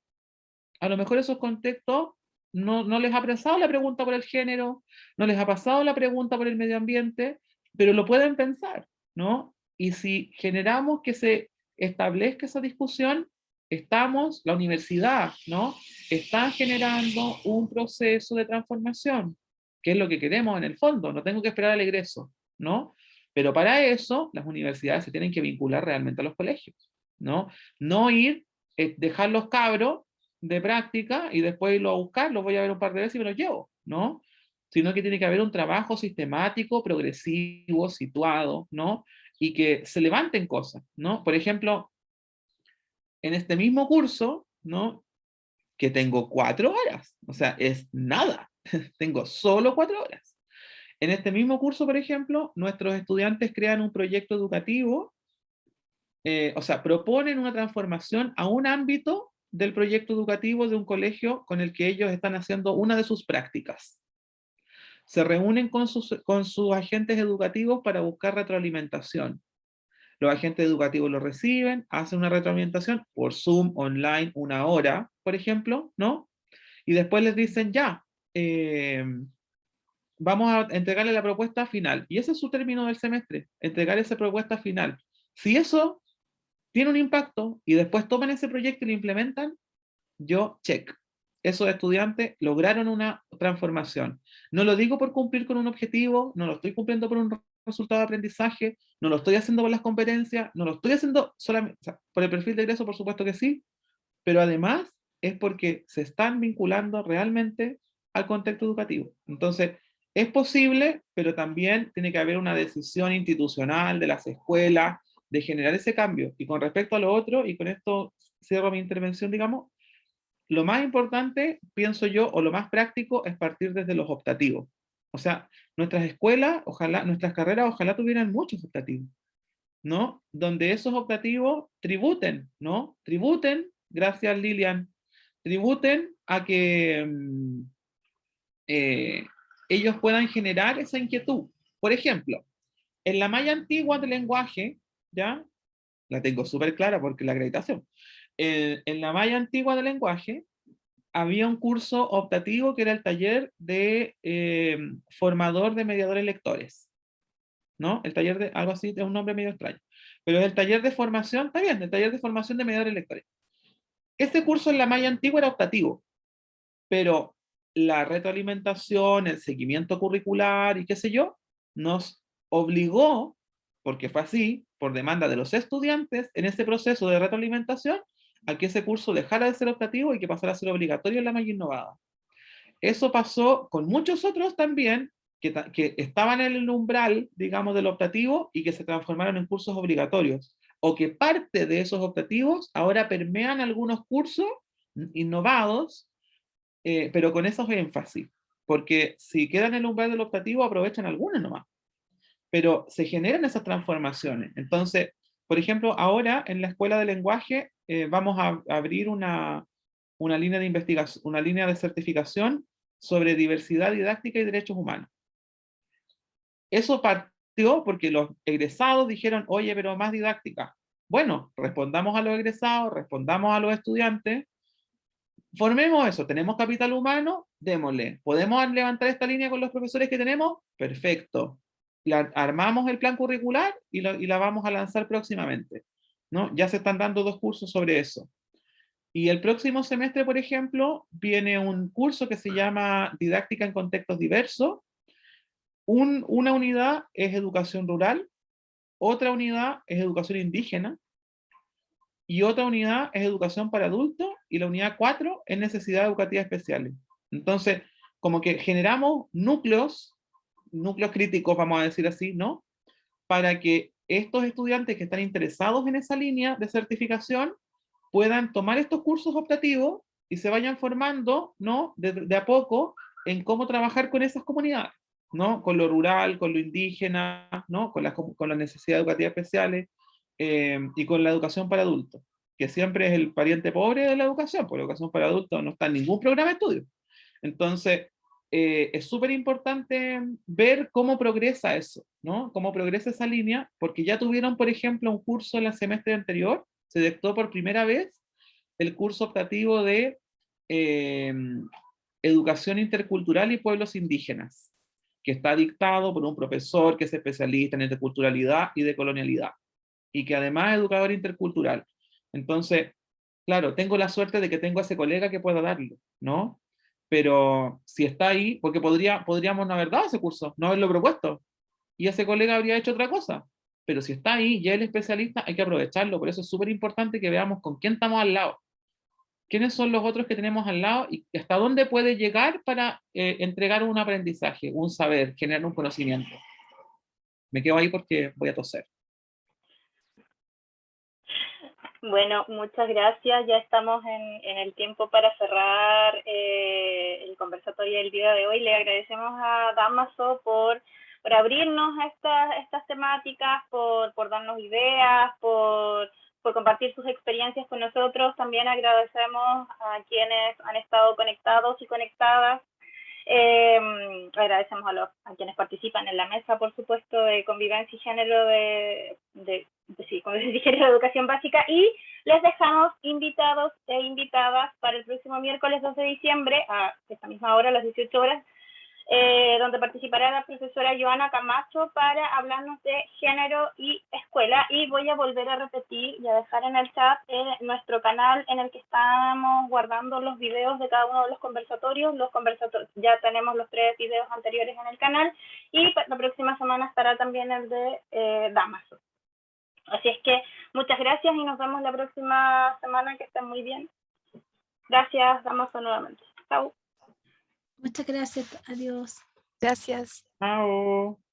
A lo mejor esos contextos no les ha pasado la pregunta por el género, no les ha pasado la pregunta por el medio ambiente, pero lo pueden pensar, ¿no? Y si generamos que se establezca esa discusión, la universidad, ¿no? Está generando un proceso de transformación, que es lo que queremos en el fondo, no tengo que esperar al egreso, ¿no? Pero para eso, las universidades se tienen que vincular realmente a los colegios, ¿no? No ir, dejar los cabros de práctica y después irlo a buscar, los voy a ver un par de veces y me los llevo, ¿no? Sino que tiene que haber un trabajo sistemático, progresivo, situado, ¿no? Y que se levanten cosas, ¿no? Por ejemplo, en este mismo curso, ¿no? Que tengo 4 horas, o sea, es nada, tengo solo 4 horas. En este mismo curso, por ejemplo, nuestros estudiantes crean un proyecto educativo, o sea, proponen una transformación a un ámbito del proyecto educativo de un colegio con el que ellos están haciendo una de sus prácticas. Se reúnen con sus agentes educativos para buscar retroalimentación. Los agentes educativos lo reciben, hacen una retroalimentación por Zoom, online, 1 hora, por ejemplo, ¿no? Y después les dicen, ya, vamos a entregarle la propuesta final. Y ese es su término del semestre, entregar esa propuesta final. Si eso tiene un impacto y después toman ese proyecto y lo implementan, yo check. Esos estudiantes lograron una transformación. No lo digo por cumplir con un objetivo, no lo estoy cumpliendo por un resultado de aprendizaje, no lo estoy haciendo por las competencias, no lo estoy haciendo solamente, o sea, por el perfil de egreso, por supuesto que sí, pero además es porque se están vinculando realmente al contexto educativo. Entonces, es posible, pero también tiene que haber una decisión institucional de las escuelas de generar ese cambio. Y con respecto a lo otro, y con esto cierro mi intervención, digamos, lo más importante, pienso yo, o lo más práctico, es partir desde los optativos. O sea, nuestras escuelas, ojalá, nuestras carreras, ojalá tuvieran muchos optativos, ¿no? Donde esos optativos tributen, ¿no? Tributen, gracias Lilian, tributen a que ellos puedan generar esa inquietud. Por ejemplo, en la malla antigua del lenguaje, ¿ya? La tengo súper clara porque la acreditación. En la malla antigua del lenguaje, había un curso optativo que era el taller de formador de mediadores lectores, ¿no? El taller de, algo así, es un nombre medio extraño, pero el taller de formación, está bien, el taller de formación de mediadores lectores. Este curso en la malla antigua era optativo, pero la retroalimentación, el seguimiento curricular y qué sé yo, nos obligó, porque fue así, por demanda de los estudiantes, en ese proceso de retroalimentación, a que ese curso dejara de ser optativo y que pasara a ser obligatorio en la malla innovada. Eso pasó con muchos otros también, que estaban en el umbral, digamos, del optativo y que se transformaron en cursos obligatorios, o que parte de esos optativos ahora permean algunos cursos innovados, pero con esos énfasis, porque si quedan en el umbral del optativo aprovechan algunos nomás, pero se generan esas transformaciones. Entonces, por ejemplo, ahora en la Escuela de Lenguaje vamos a abrir una línea de investigación, una línea de certificación sobre diversidad didáctica y derechos humanos. Eso partió porque los egresados dijeron, oye, pero más didáctica. Bueno, respondamos a los egresados, respondamos a los estudiantes, formemos eso, tenemos capital humano, démosle. ¿Podemos levantar esta línea con los profesores que tenemos? Perfecto. Armamos el plan curricular y la vamos a lanzar próximamente, ¿no? Ya se están dando 2 cursos sobre eso. Y el próximo semestre, por ejemplo, viene un curso que se llama Didáctica en Contextos Diversos. Una unidad es educación rural, otra unidad es educación indígena, y otra unidad es educación para adultos, y la unidad 4 es necesidades educativas especiales. Entonces, como que generamos núcleos críticos, vamos a decir así, ¿no? Para que estos estudiantes que están interesados en esa línea de certificación puedan tomar estos cursos optativos y se vayan formando, ¿no? De a poco en cómo trabajar con esas comunidades, ¿no? Con lo rural, con lo indígena, ¿no? Con las necesidades educativas especiales y con la educación para adultos, que siempre es el pariente pobre de la educación, porque la educación para adultos no está en ningún programa de estudio. Entonces, es súper importante ver cómo progresa eso, ¿no? Cómo progresa esa línea, porque ya tuvieron, por ejemplo, un curso en el semestre anterior, se dictó por primera vez el curso optativo de Educación Intercultural y Pueblos Indígenas, que está dictado por un profesor que es especialista en interculturalidad y decolonialidad, y que además es educador intercultural. Entonces, claro, tengo la suerte de que tengo a ese colega que pueda darlo, ¿no? Pero si está ahí, porque podríamos no haber dado ese curso, no haberlo propuesto, y ese colega habría hecho otra cosa. Pero si está ahí, ya el especialista, hay que aprovecharlo. Por eso es súper importante que veamos con quién estamos al lado. ¿Quiénes son los otros que tenemos al lado y hasta dónde puede llegar para entregar un aprendizaje, un saber, generar un conocimiento? Me quedo ahí porque voy a toser. Bueno, muchas gracias. Ya estamos en el tiempo para cerrar el conversatorio del día de hoy. Le agradecemos a Dámaso por abrirnos estas temáticas, por darnos ideas, por compartir sus experiencias con nosotros. También agradecemos a quienes han estado conectados y conectadas. Agradecemos a quienes participan en la mesa, por supuesto, de convivencia y género convivencia y género de educación básica, y les dejamos invitados e invitadas para el próximo miércoles 2 de diciembre a esta misma hora, a las 18 horas, donde participará la profesora Joana Camacho para hablarnos de género y escuela. Y voy a volver a repetir y a dejar en el chat nuestro canal en el que estamos guardando los videos de cada uno de los conversatorios. Ya tenemos los 3 videos anteriores en el canal, y la próxima semana estará también el de Dámaso. Así es que muchas gracias y nos vemos la próxima semana. Que estén muy bien. Gracias, Dámaso, nuevamente. Chao. Muchas gracias. Adiós. Gracias. Chao.